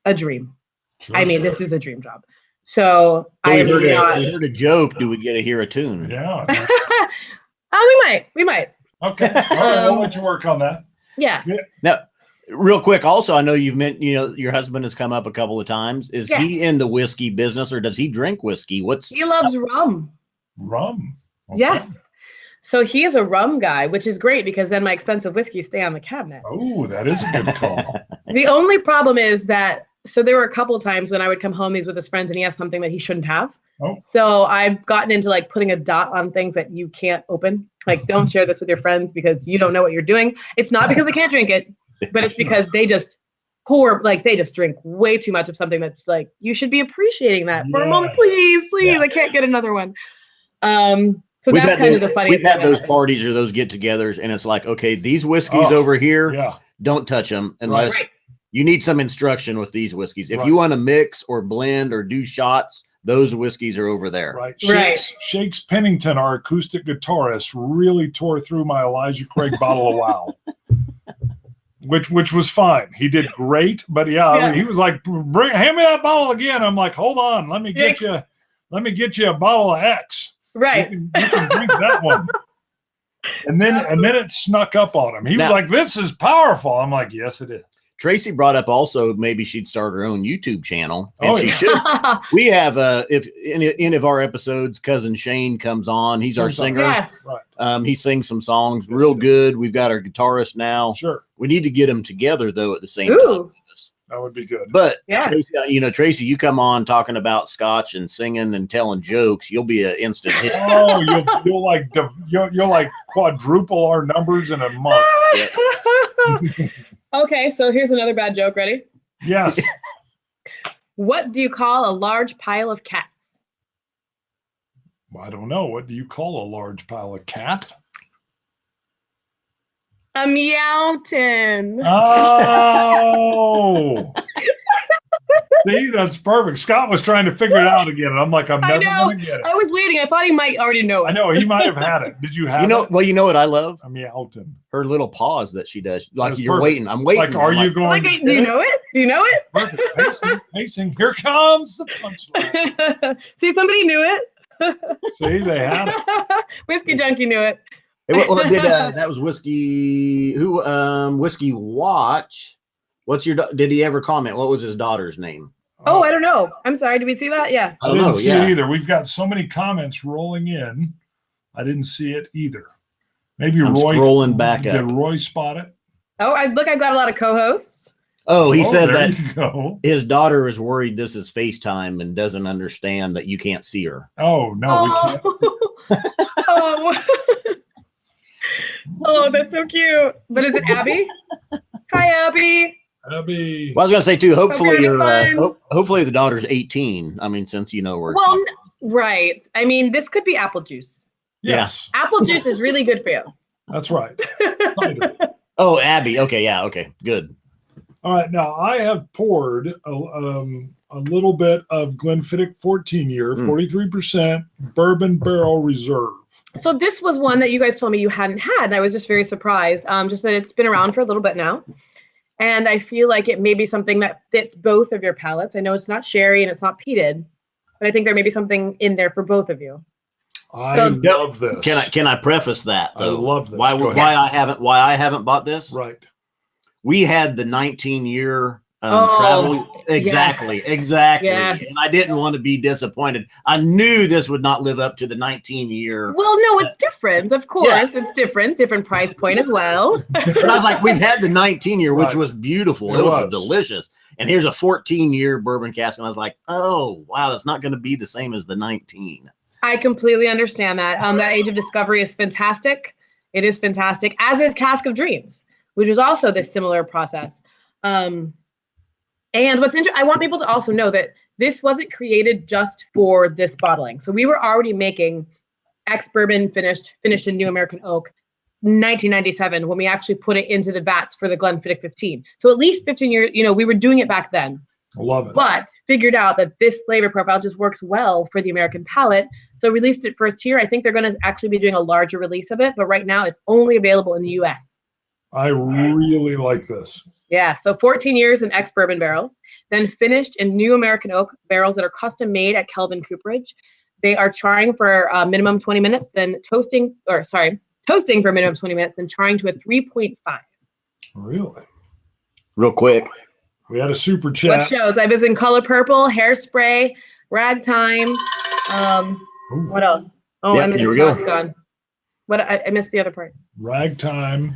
a dream. Sure. I mean, this is a dream job. So we heard a joke. Do we get to hear a tune? Yeah. We might. Okay. All right, we'll let you work on that. Yes. Yeah. Now, real quick, also, I know you've your husband has come up a couple of times. Is he in the whiskey business or does he drink whiskey? He loves rum. Rum. Okay. Yes. So he is a rum guy, which is great because then my expensive whiskeys stay on the cabinet. Oh, that is a good call. The only problem is that, so there were a couple of times when I would come home, he's with his friends and he has something that he shouldn't have. Oh. So I've gotten into like putting a dot on things that you can't open. Like, don't share this with your friends because you don't know what you're doing. It's not because they can't drink it, but it's because they just drink way too much of something that's like, you should be appreciating that for a moment. Please, I can't get another one. So that's kind of the funniest. We've had those parties or those get-togethers, and it's like, okay, these whiskeys over here, don't touch them unless you need some instruction with these whiskeys. If you want to mix or blend or do shots, those whiskeys are over there. Right. Shakes Pennington, our acoustic guitarist, really tore through my Elijah Craig bottle of Wow. Which was fine. He did great, but he was like, hand me that bottle again. I'm like, hold on, let me get you a bottle of X. Right. You can drink that one. And then it snuck up on him. He was like, this is powerful. I'm like, yes, it is. Tracy brought up also maybe she'd start her own YouTube channel. And she should. We have if any of our episodes, cousin Shane comes on. He's our singer. Yes. Right. He sings some songs real good. We've got our guitarist now. Sure. We need to get them together though at the same time. That would be good. But Tracy, you come on talking about Scotch and singing and telling jokes, you'll be an instant hit. Oh, you'll like quadruple our numbers in a month. Okay, so here's another bad joke. Ready? Yes. What do you call a large pile of cats? I don't know. What do you call a large pile? A cat? A meowton. Oh. See, that's perfect. Scott was trying to figure it out again, and I'm like, I'm never going to get it. I was waiting. I thought he might already know it. I know he might have had it. Did you have it? Well, you know what I love? A meowton. Her little pause that she does. Like That's you're perfect. waiting. I'm waiting. Like, are you going? Like, do you know it? Do you know it? Perfect. Pacing. Here comes the punchline. See, somebody knew it. See, they had it. Whiskey Junkie knew it. Hey, that was Whiskey. Whiskey Watch. Did he ever comment? What was his daughter's name? Oh, I don't know. I'm sorry. Did we see that? Yeah. I didn't see it either. We've got so many comments rolling in. I didn't see it either. Maybe I'm Roy. Scrolling back Did up. Roy spot it? Oh, I've got a lot of co-hosts. Oh, he said there that you go. his daughter is worried this is FaceTime and doesn't understand that you can't see her. Oh, no, we can't. Oh. Oh, that's so cute. But is it Abby? Hi, Abby. Abby. Well, I was going to say too. Hopefully, Okay, hopefully the daughter's 18. I mean, since you know where. Well, right. I mean, this could be apple juice. Yes. Apple juice is really good for you. That's right. Oh, Abby. Okay, yeah. Okay, good. All right. Now, I have poured a little bit of Glenfiddich 14-year, 43% bourbon barrel reserve. So this was one that you guys told me you hadn't had, and I was just very surprised. Just that it's been around for a little bit now. And I feel like it may be something that fits both of your palates. I know it's not sherry and it's not peated, but I think there may be something in there for both of you. I love this. Can I preface that though? I love this. Why I haven't bought this? Right. We had the 19-year travel. Exactly. Yes. And I didn't want to be disappointed. I knew this would not live up to the 19-year. Well, no, it's different. Of course, it's different price point as well. But I was like, we've had the 19-year, which Right. was beautiful. It was delicious. And here's a 14-year bourbon cask. And I was like, oh, wow, that's not going to be the same as the 19. I completely understand that. That Age of Discovery is fantastic. It is fantastic, as is Cask of Dreams, which is also this similar process. And what's interesting, I want people to also know that this wasn't created just for this bottling. So we were already making ex-bourbon finished in New American Oak 1997 when we actually put it into the vats for the Glenfiddich 15. So at least 15 years, we were doing it back then. I love it. But figured out that this flavor profile just works well for the American palate. So released it first here. I think they're going to actually be doing a larger release of it. But right now it's only available in the US. I really like this. Yeah, so 14 years in ex-bourbon barrels, then finished in New American Oak barrels that are custom made at Kelvin Cooperage. They are charring for a minimum 20 minutes, then toasting for a minimum 20 minutes, then charring to a 3.5. Really? Real quick. We had a super chat. What shows? I was in Color Purple, Hairspray, Ragtime. What else? Oh, Yep, I missed here we it. go. It's gone. What? I missed the other part. Ragtime.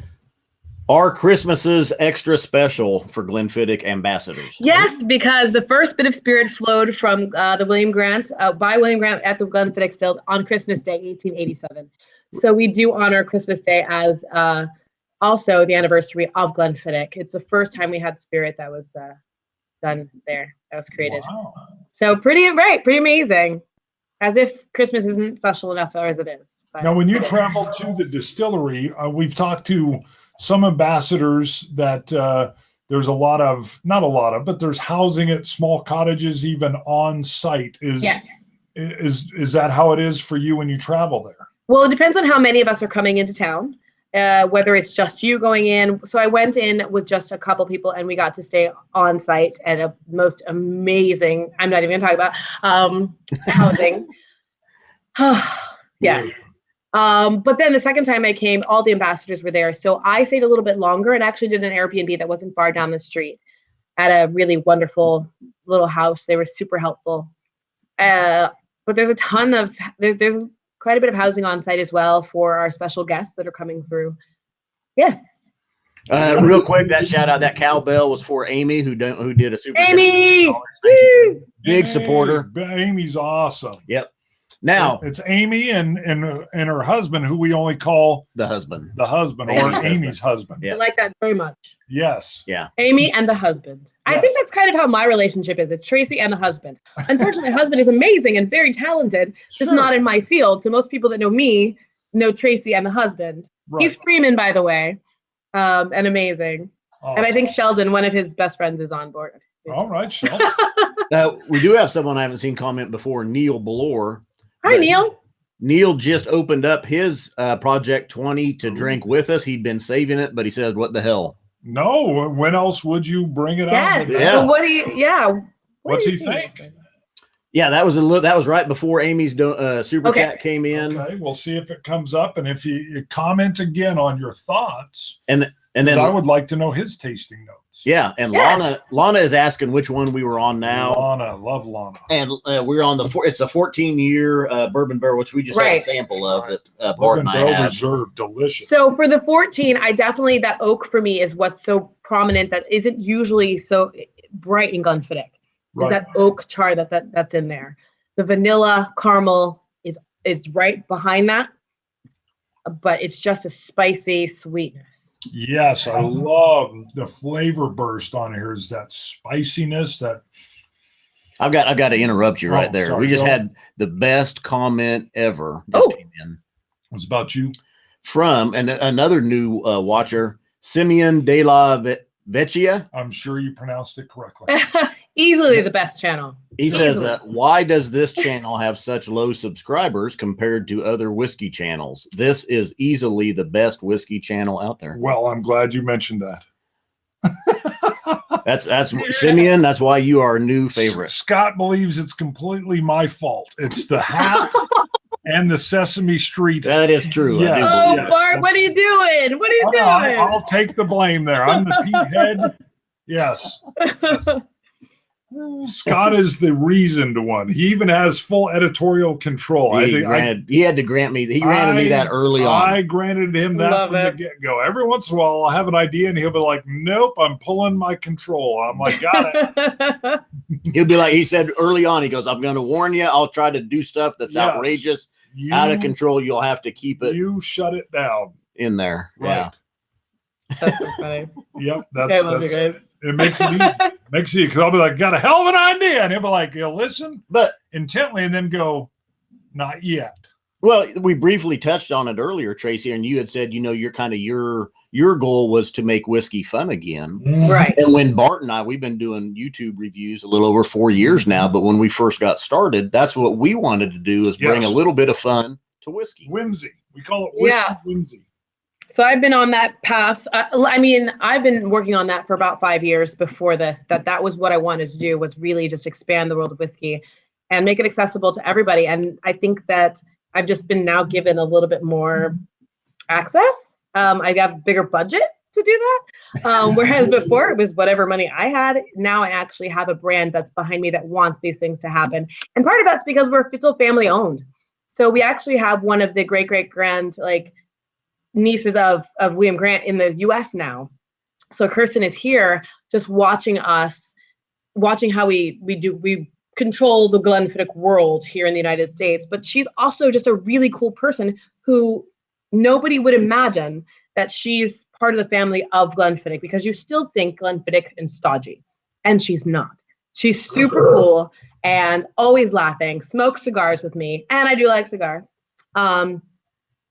Our Christmases extra special for Glenfiddich ambassadors. Yes, because the first bit of spirit flowed from the William Grant, by William Grant at the Glenfiddich Stills on Christmas Day, 1887. So we do honor Christmas Day as also the anniversary of Glenfiddich. It's the first time we had spirit that was done there, that was created. Wow. So pretty amazing. As if Christmas isn't special enough as it is. But Now, when you travel to the distillery, we've talked to some ambassadors that there's but there's housing at small cottages even on site. Is that how it is for you when you travel there? Well, it depends on how many of us are coming into town, whether it's just you going in. So I went in with just a couple people and we got to stay on site at a most amazing, I'm not even going to talk about, housing. Yes. But then the second time I came, all the ambassadors were there. So I stayed a little bit longer and actually did an Airbnb that wasn't far down the street at a really wonderful little house. They were super helpful. But there's there's quite a bit of housing on site as well for our special guests that are coming through. Yes. Real quick, that shout out, that cowbell was for Amy who did a super. Amy! Big supporter. Amy's awesome. Yep. Now it's Amy and her husband, who we only call the husband. or Amy's husband. I like that very much. Yes. Yeah. Amy and the husband. Yes. I think that's kind of how my relationship is. It's Tracy and the husband. Unfortunately, my husband is amazing and very talented, just not in my field. So most people that know me know Tracy and the husband. Right. He's Freeman, by the way, and amazing. Awesome. And I think Sheldon, one of his best friends, is on board. All right, Sheldon. We do have someone I haven't seen comment before, Neil Belore. Hi, Neil. Neil just opened up his Project 20 to drink with us. He'd been saving it, but he said, what the hell? No, when else would you bring it out? Yes. Yeah. What do you? What's he think? Yeah, that was right before Amy's super chat came in. Okay, we'll see if it comes up, and if you comment again on your thoughts, and then I would like to know his tasting notes. Yeah, and Lana is asking which one we were on now. Lana, love Lana. And we're on it's a 14-year bourbon barrel, which we just had a sample of that Bart and I have. Reserve, delicious. So for the 14, I definitely, that oak for me is what's so prominent that isn't usually so bright in Glenfiddich. Is that oak char that's in there. The vanilla caramel is right behind that, but it's just a spicy sweetness. Yes, I love the flavor burst on here. Is that spiciness that I've got to interrupt you right there. Sorry, we just had the best comment ever came in. It was about you from another new watcher, Simeon de la Vecchia. I'm sure you pronounced it correctly. Easily the best channel. He says, why does this channel have such low subscribers compared to other whiskey channels? This is easily the best whiskey channel out there. Well, I'm glad you mentioned that. That's Simeon. That's why you are a new favorite. Scott believes it's completely my fault. It's the hat and the Sesame Street. That is true. Yes, yes. Bart, what are you doing? What are you doing? I'll take the blame there. I'm the Pete head. Yes. Scott is the reasoned one. He even has full editorial control. He had to grant me. He granted me that early on. I granted him that from the get-go. Every once in a while, I'll have an idea, and he'll be like, "Nope, I'm pulling my control." I'm like, "Got it." He'll be like, he said early on. He goes, "I'm going to warn you. I'll try to do stuff that's outrageous, out of control. You'll have to keep it. You shut it down in there." Right. Yeah. That's so funny. Yep, I love you guys. It makes it because I'll be like, got a hell of an idea, and he'll be like, listen, but intently, and then go, not yet. Well, we briefly touched on it earlier, Tracy, and you had said, you're kind of your goal was to make whiskey fun again, right? And when Bart and we've been doing YouTube reviews a little over 4 years now, but when we first got started, that's what we wanted to do, is bring a little bit of fun to whiskey, whimsy. We call it whiskey whimsy. So I've been on that path. I've been working on that for about 5 years before this, that was what I wanted to do, was really just expand the world of whiskey and make it accessible to everybody. And I think that I've just been now given a little bit more access. I got a bigger budget to do that. Whereas before it was whatever money I had. Now I actually have a brand that's behind me that wants these things to happen. And part of that's because we're still family owned. So we actually have one of the great-great-grand, nieces of William Grant in the US now. So Kirsten is here just watching how we control the Glenfiddich world here in the United States. But she's also just a really cool person who nobody would imagine that she's part of the family of Glenfiddich, because you still think Glenfiddich and stodgy, and she's not. She's super cool and always laughing, smokes cigars with me, and I do like cigars.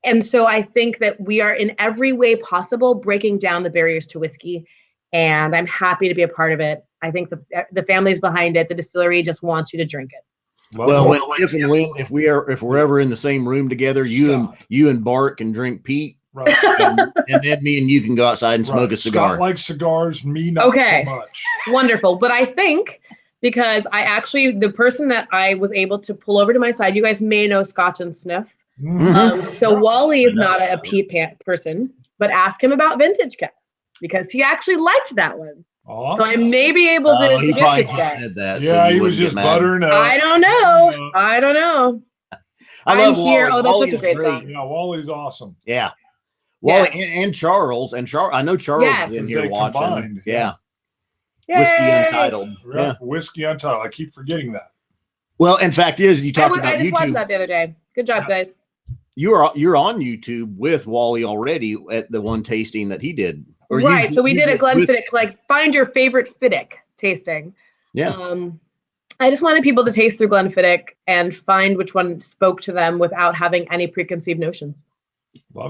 And so I think that we are in every way possible breaking down the barriers to whiskey, and I'm happy to be a part of it. I think the family's behind it. The distillery just wants you to drink it. Well, if we're ever in the same room together, you and Bart can drink Pete, right? and then me and you can go outside and smoke a cigar. Scott likes cigars, me not so much. Wonderful, but I think because the person that I was able to pull over to my side, you guys may know Scotch and Sniff. So Wally is not a Pete person, but ask him about Vintage Cast, because he actually liked that one. Awesome. So I may be able to he get probably you just said that. Yeah, so he was just buttering up. I don't know. I love here. Wally. Oh, that's such a great song. Yeah, Wally's awesome. Yeah. Wally and Charles. I know Charles is in here watching. Combined. Yeah. Yay! Whiskey Untitled. Yeah. Whiskey Untitled. I keep forgetting that. Well, in fact, you talked about I just watched YouTube. that the other day. Good job, guys. You're on YouTube with Wally already at the one tasting that he did. Or right. So we did a Glenfiddich, like find your favorite Fiddick tasting. Yeah. I just wanted people to taste through Glenfiddich and find which one spoke to them without having any preconceived notions.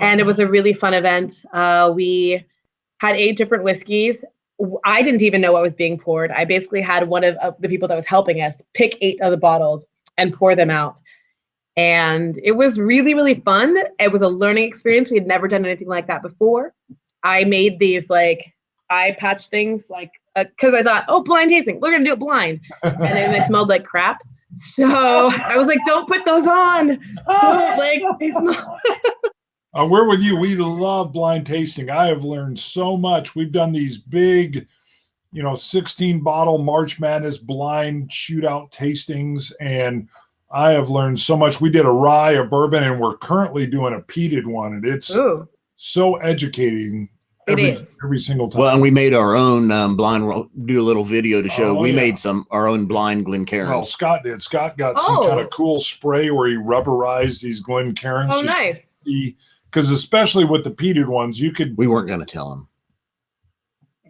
And it was a really fun event. We had 8 different whiskeys. I didn't even know what was being poured. I basically had one of the people that was helping us pick 8 of the bottles and pour them out. And it was really, really fun. It was a learning experience. We had never done anything like that before. I made these like eye patch things, like, because I thought, oh, blind tasting, we're going to do it blind. And then they smelled like crap. So I was like, don't put those on. Don't, like, they smell. We're with you. We love blind tasting. I have learned so much. We've done these big, 16 bottle March Madness blind shootout tastings, and I have learned so much. We did a rye, a bourbon, and we're currently doing a peated one, and it's so educating every single time. Well, and we made our own blind. Do a little video to show. We made our own blind Glencairns. Well, Scott did. Scott got some kind of cool spray where he rubberized these Glencairns. Oh, nice. Because especially with the peated ones, you could. We weren't going to tell him.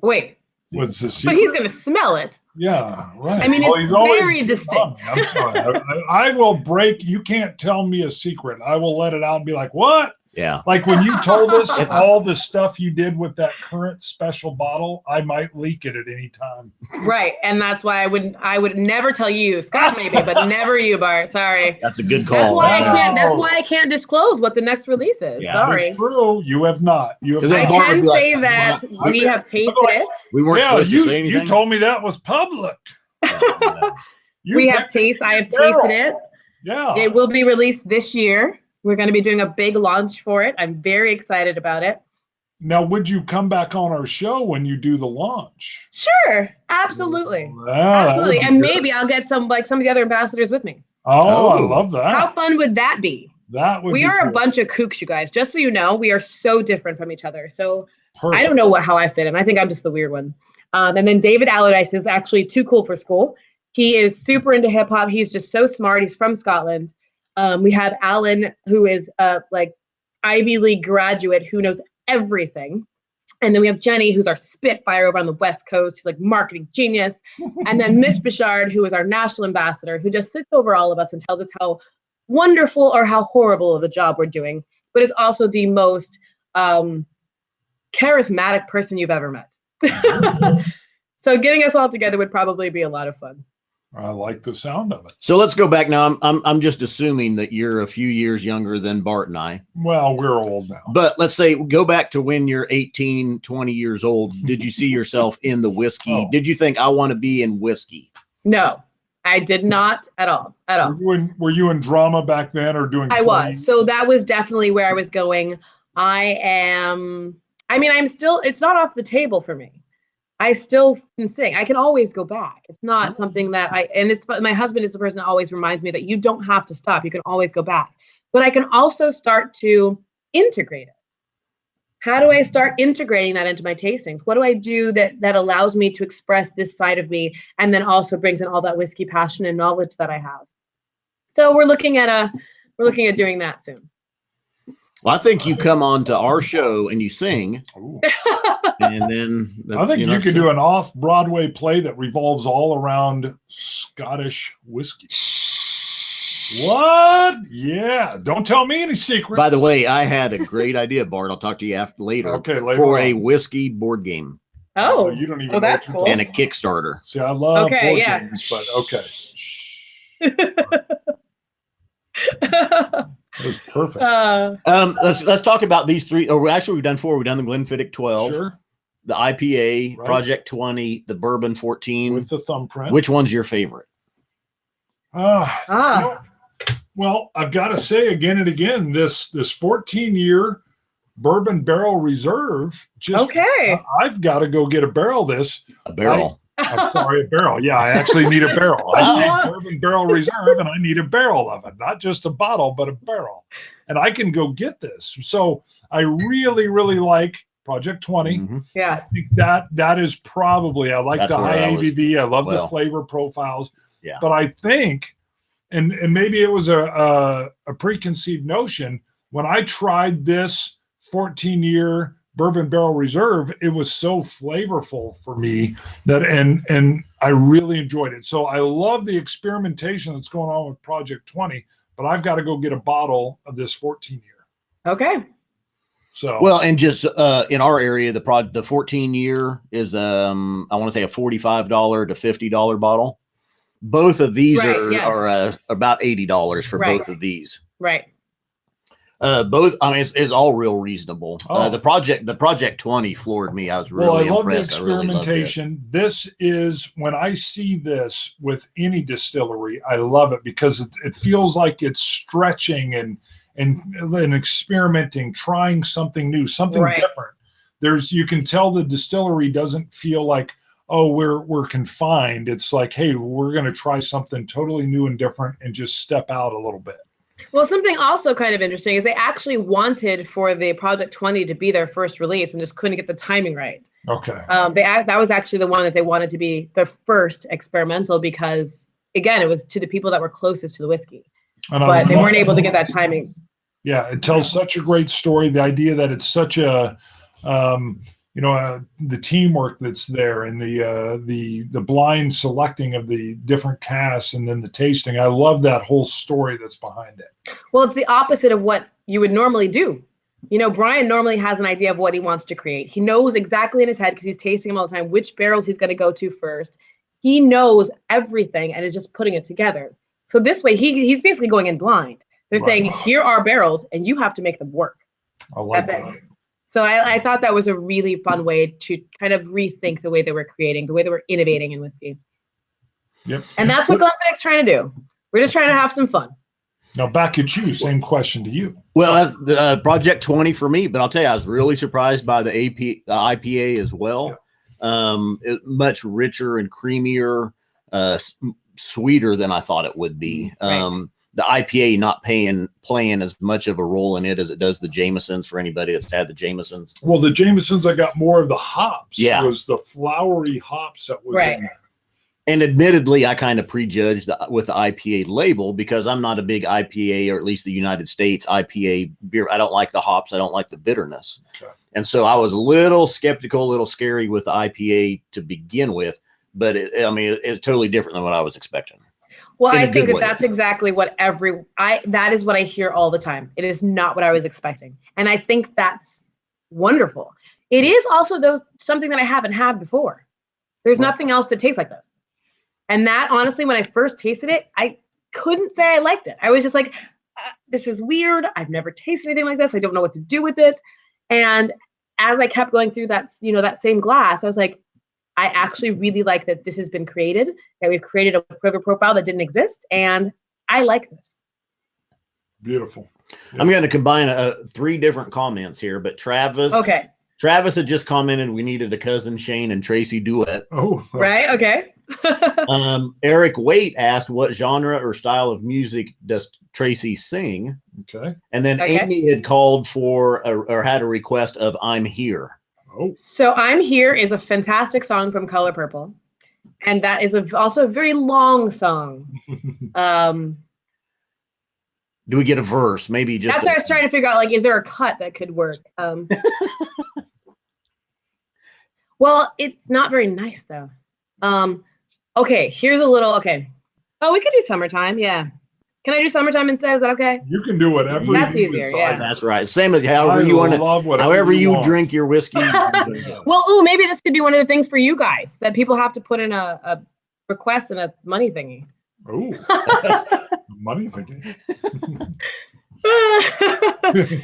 Wait. What's the secret? But he's going to smell it. Yeah, right. I mean, it's very distinct. I'm sorry. I will break. You can't tell me a secret. I will let it out and be like, what? Yeah. Like when you told us all the stuff you did with that current special bottle, I might leak it at any time. Right. And that's why I would never tell you, Scott maybe, but never you, Bart. Sorry. That's a good call. That's why I can't disclose what the next release is. Yeah, sorry. That's true. You have not. I can say that we have tasted it. We weren't supposed to say anything. You told me that was public. No. I have tasted it. Yeah. It will be released this year. We're going to be doing a big launch for it. I'm very excited about it. Now, would you come back on our show when you do the launch? Sure. Absolutely. Yeah, absolutely. And maybe I'll get some of the other ambassadors with me. Oh, I love that. How fun would that be? We are a bunch of kooks, you guys. Just so you know, we are so different from each other. So Perfect. I don't know how I fit in. I think I'm just the weird one. And then David Allardyce is actually too cool for school. He is super into hip hop. He's just so smart. He's from Scotland. We have Alan, who is like Ivy League graduate who knows everything. And then we have Jenny, who's our spitfire over on the West Coast, who's like marketing genius. And then Mitch Bichard, who is our national ambassador, who just sits over all of us and tells us how wonderful or how horrible of a job we're doing, but is also the most charismatic person you've ever met. So getting us all together would probably be a lot of fun. I like the sound of it. So let's go back now. I'm just assuming that you're a few years younger than Bart and I. Well, we're old now. But let's say go back to when you're 18, 20 years old. Did you see yourself in the whiskey? Oh. Did you think I want to be in whiskey? No, I did not at all. Were you in drama back then or doing? I was. So that was definitely where I was going. I'm still, it's not off the table for me. I still can sing. I can always go back. It's not something that my husband is the person that always reminds me that you don't have to stop. You can always go back. But I can also start to integrate it. How do I start integrating that into my tastings? What do I do that allows me to express this side of me and then also brings in all that whiskey passion and knowledge that I have? So we're looking at doing that soon. Well, I think you come on to our show and you sing. And then I think you could do an off-Broadway play that revolves all around Scottish whiskey. What? Yeah. Don't tell me any secrets. By the way, I had a great idea, Bart. I'll talk to you later. Okay, later for on. a whiskey board game. Oh, you don't even know that's cool. And a Kickstarter. See, I love board games, but okay. It was perfect. Let's talk about these three. Or actually, we've done 4. We've done the Glenfiddich 12, sure. The IPA, Right. Project 20, the Bourbon 14. With the thumbprint. Which one's your favorite? Well, I've got to say again and again, this 14-year Bourbon Barrel Reserve. I've got to go get a barrel. A barrel. I'm sorry, a barrel. Yeah, I actually need a barrel. I need Bourbon Barrel Reserve, and I need a barrel of it. Not just a bottle, but a barrel. And I can go get this. So I really, really like Project 20. Mm-hmm. Yes. I think that is probably, I like the high ABV. I love the flavor profiles. Yeah. But I think and maybe it was a preconceived notion. When I tried this 14-year bourbon barrel reserve, it was so flavorful for me that and I really enjoyed it. So I love the experimentation that's going on with Project 20, but I've got to go get a bottle of this 14-year. Okay. So well, and just in our area, the 14-year is I want to say a $45 to $50 bottle. Both of these are about $80 for both of these. Right. Both, I mean, it's all real reasonable. The project 20 floored me. I was really I love impressed. the experimentation. This is, when I see this with any distillery, I love it because it feels like it's stretching and experimenting, trying something new, something different. You can tell the distillery doesn't feel like, oh, we're confined. It's like, hey, we're going to try something totally new and different and just step out a little bit. Well, something also kind of interesting is they actually wanted for the Project 20 to be their first release and just couldn't get the timing right. Okay. That was actually the one that they wanted to be the first experimental because, again, it was to the people that were closest to the whiskey. But they weren't able to get that timing. Yeah, it tells such a great story. The idea that it's such a, the teamwork that's there and the blind selecting of the different casts and then the tasting. I love that whole story that's behind it. Well, it's the opposite of what you would normally do. You know, Brian normally has an idea of what he wants to create. He knows exactly in his head, because he's tasting them all the time, which barrels he's going to go to first. He knows everything and is just putting it together. So this way, he's basically going in blind. They're saying, here are barrels, and you have to make them work. I like That's that. it. So I thought that was a really fun way to kind of rethink the way they were creating, the way they were innovating in whiskey. Yep. And that's what Glenfiddich's trying to do. We're just trying to have some fun. Now back at you, same question to you. Well, the Project 20 for me, but I'll tell you, I was really surprised by the IPA as well. Much richer and creamier, sweeter than I thought it would be. The IPA not playing as much of a role in it as it does the Jamesons, for anybody that's had the Jamesons. Well, the Jamesons, I got more of the hops. Yeah. It was the flowery hops that was in there. And admittedly, I kind of prejudged with the IPA label because I'm not a big IPA, or at least the United States IPA beer. I don't like the hops. I don't like the bitterness. Okay. And so I was a little skeptical, a little scary with the IPA to begin with. But it's totally different than what I was expecting. Well, I think that's exactly what that is what I hear all the time. It is not what I was expecting. And I think that's wonderful. It is also something that I haven't had before. There's nothing else that tastes like this. And that, honestly, when I first tasted it, I couldn't say I liked it. I was just like, this is weird. I've never tasted anything like this. I don't know what to do with it. And as I kept going through that same glass, I was like, I actually really like that this has been created, that we've created a flavor profile that didn't exist. And I like this. Beautiful. Yeah. I'm going to combine 3 different comments here, but Travis had just commented we needed a Cousin Shane and Tracy duet. Oh, right. Okay. Eric Waite asked, what genre or style of music does Tracy sing? Okay. And then Amy had called for or had a request of I'm Here. Oh. So I'm Here is a fantastic song from Color Purple. And that is also a very long song. Do we get a verse? Maybe just. That's what I was trying to figure out. Like, is there a cut that could work? Well, it's not very nice though. Okay, here's a little. Okay. Oh, we could do Summertime. Yeah. Can I do Summertime instead? Is that okay? You can do whatever. That's easier. Yeah. That's right. Same as however you want to. However you drink your whiskey. Well, maybe this could be one of the things for you guys that people have to put in a request and a money thingy. Oh. Money thinking. $2.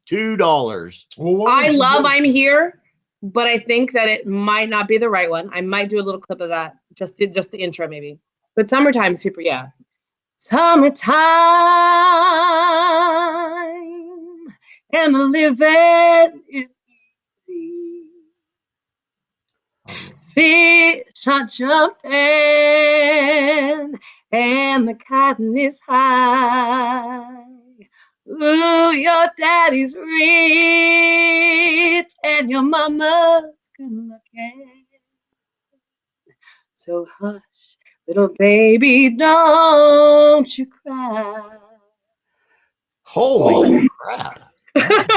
$2. Well, I love I'm Here, but I think that it might not be the right one. I might do a little clip of that, just the intro maybe. But Summertime, super, yeah. Summertime, and the living is easy. Fish are jumping, and the cotton is high. Ooh, your daddy's rich, and your mama's good looking. So hush, Little baby, don't you cry. Holy crap.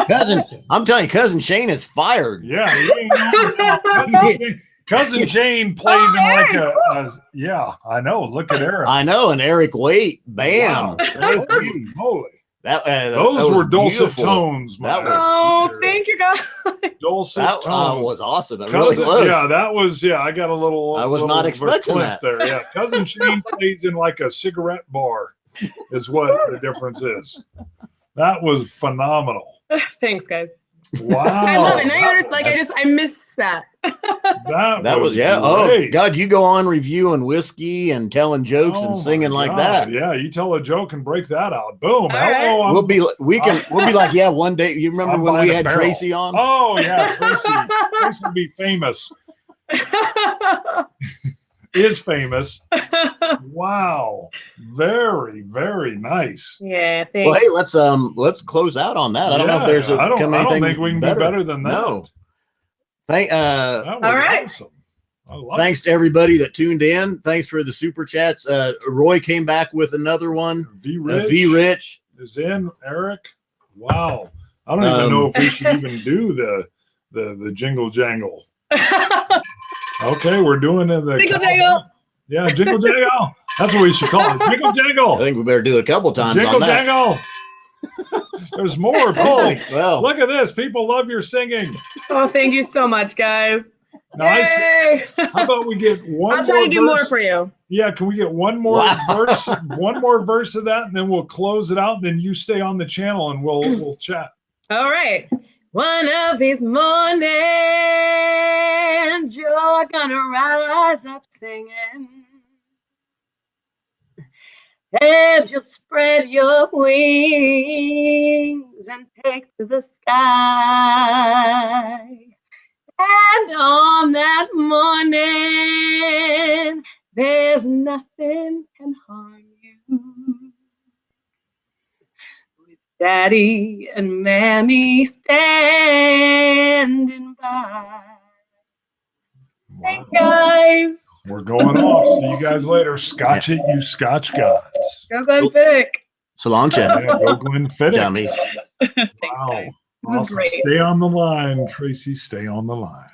Cousin, I'm telling you, Cousin Shane is fired. Yeah, he ain't Cousin Jane plays in like yeah, I know. Look at Eric. I know, and Eric Waite, bam. Wow. Thank you. Holy. Those were dulcet beautiful tones. Thank you, guys. Dulcet That tones. was awesome. It really was. Yeah, that was. Yeah, I got a little. I was not expecting that. There. Yeah, Cousin Shane plays in like a cigarette bar, is what the difference is. That was phenomenal. Thanks, guys. Wow. I love it. Now you understand. I miss that. That was yeah. great. Oh God, you go on reviewing whiskey and telling jokes and singing like that. Yeah, you tell a joke and break that out. Boom. All right. We'll be like, yeah, one day. You remember when we had Tracy on? Oh yeah, Tracy will be famous. Is famous. Wow. Very, very nice. Yeah, thanks. Well, hey, let's close out on that. I don't know if there's I don't anything think we can do better than that. No. That was all right. awesome. Thanks to everybody that tuned in. Thanks for the super chats. Roy came back with another one. V Rich is in. Eric. Wow. I don't even know if we should even do the jingle jangle. Okay, we're doing the jingle jangle. Yeah, jingle jangle. That's what we should call it. Jingle jangle. I think we better do it a couple times. Jingle on that. jangle. There's more. Holy, well. Look at this. People love your singing. Oh, thank you so much, guys. Nice. Yay. How about we get one? I'll try to do more for you. Yeah, can we get one more verse? One more verse of that, and then we'll close it out. And then you stay on the channel, and we'll chat. All right. One of these mornings, you're gonna rise up singing, and you'll spread your wings and take to the sky. And on that morning, there's nothing can harm you. Daddy and Mammy standing by. Wow. Hey guys. We're going off. See you guys later. Scotch it, you Scotch gods. Go Glenfiddich. Solange. Yeah, go Glenfiddich. Dummies. Thanks, Wow. guys. This was Awesome. great. Stay on the line, Tracy. Stay on the line.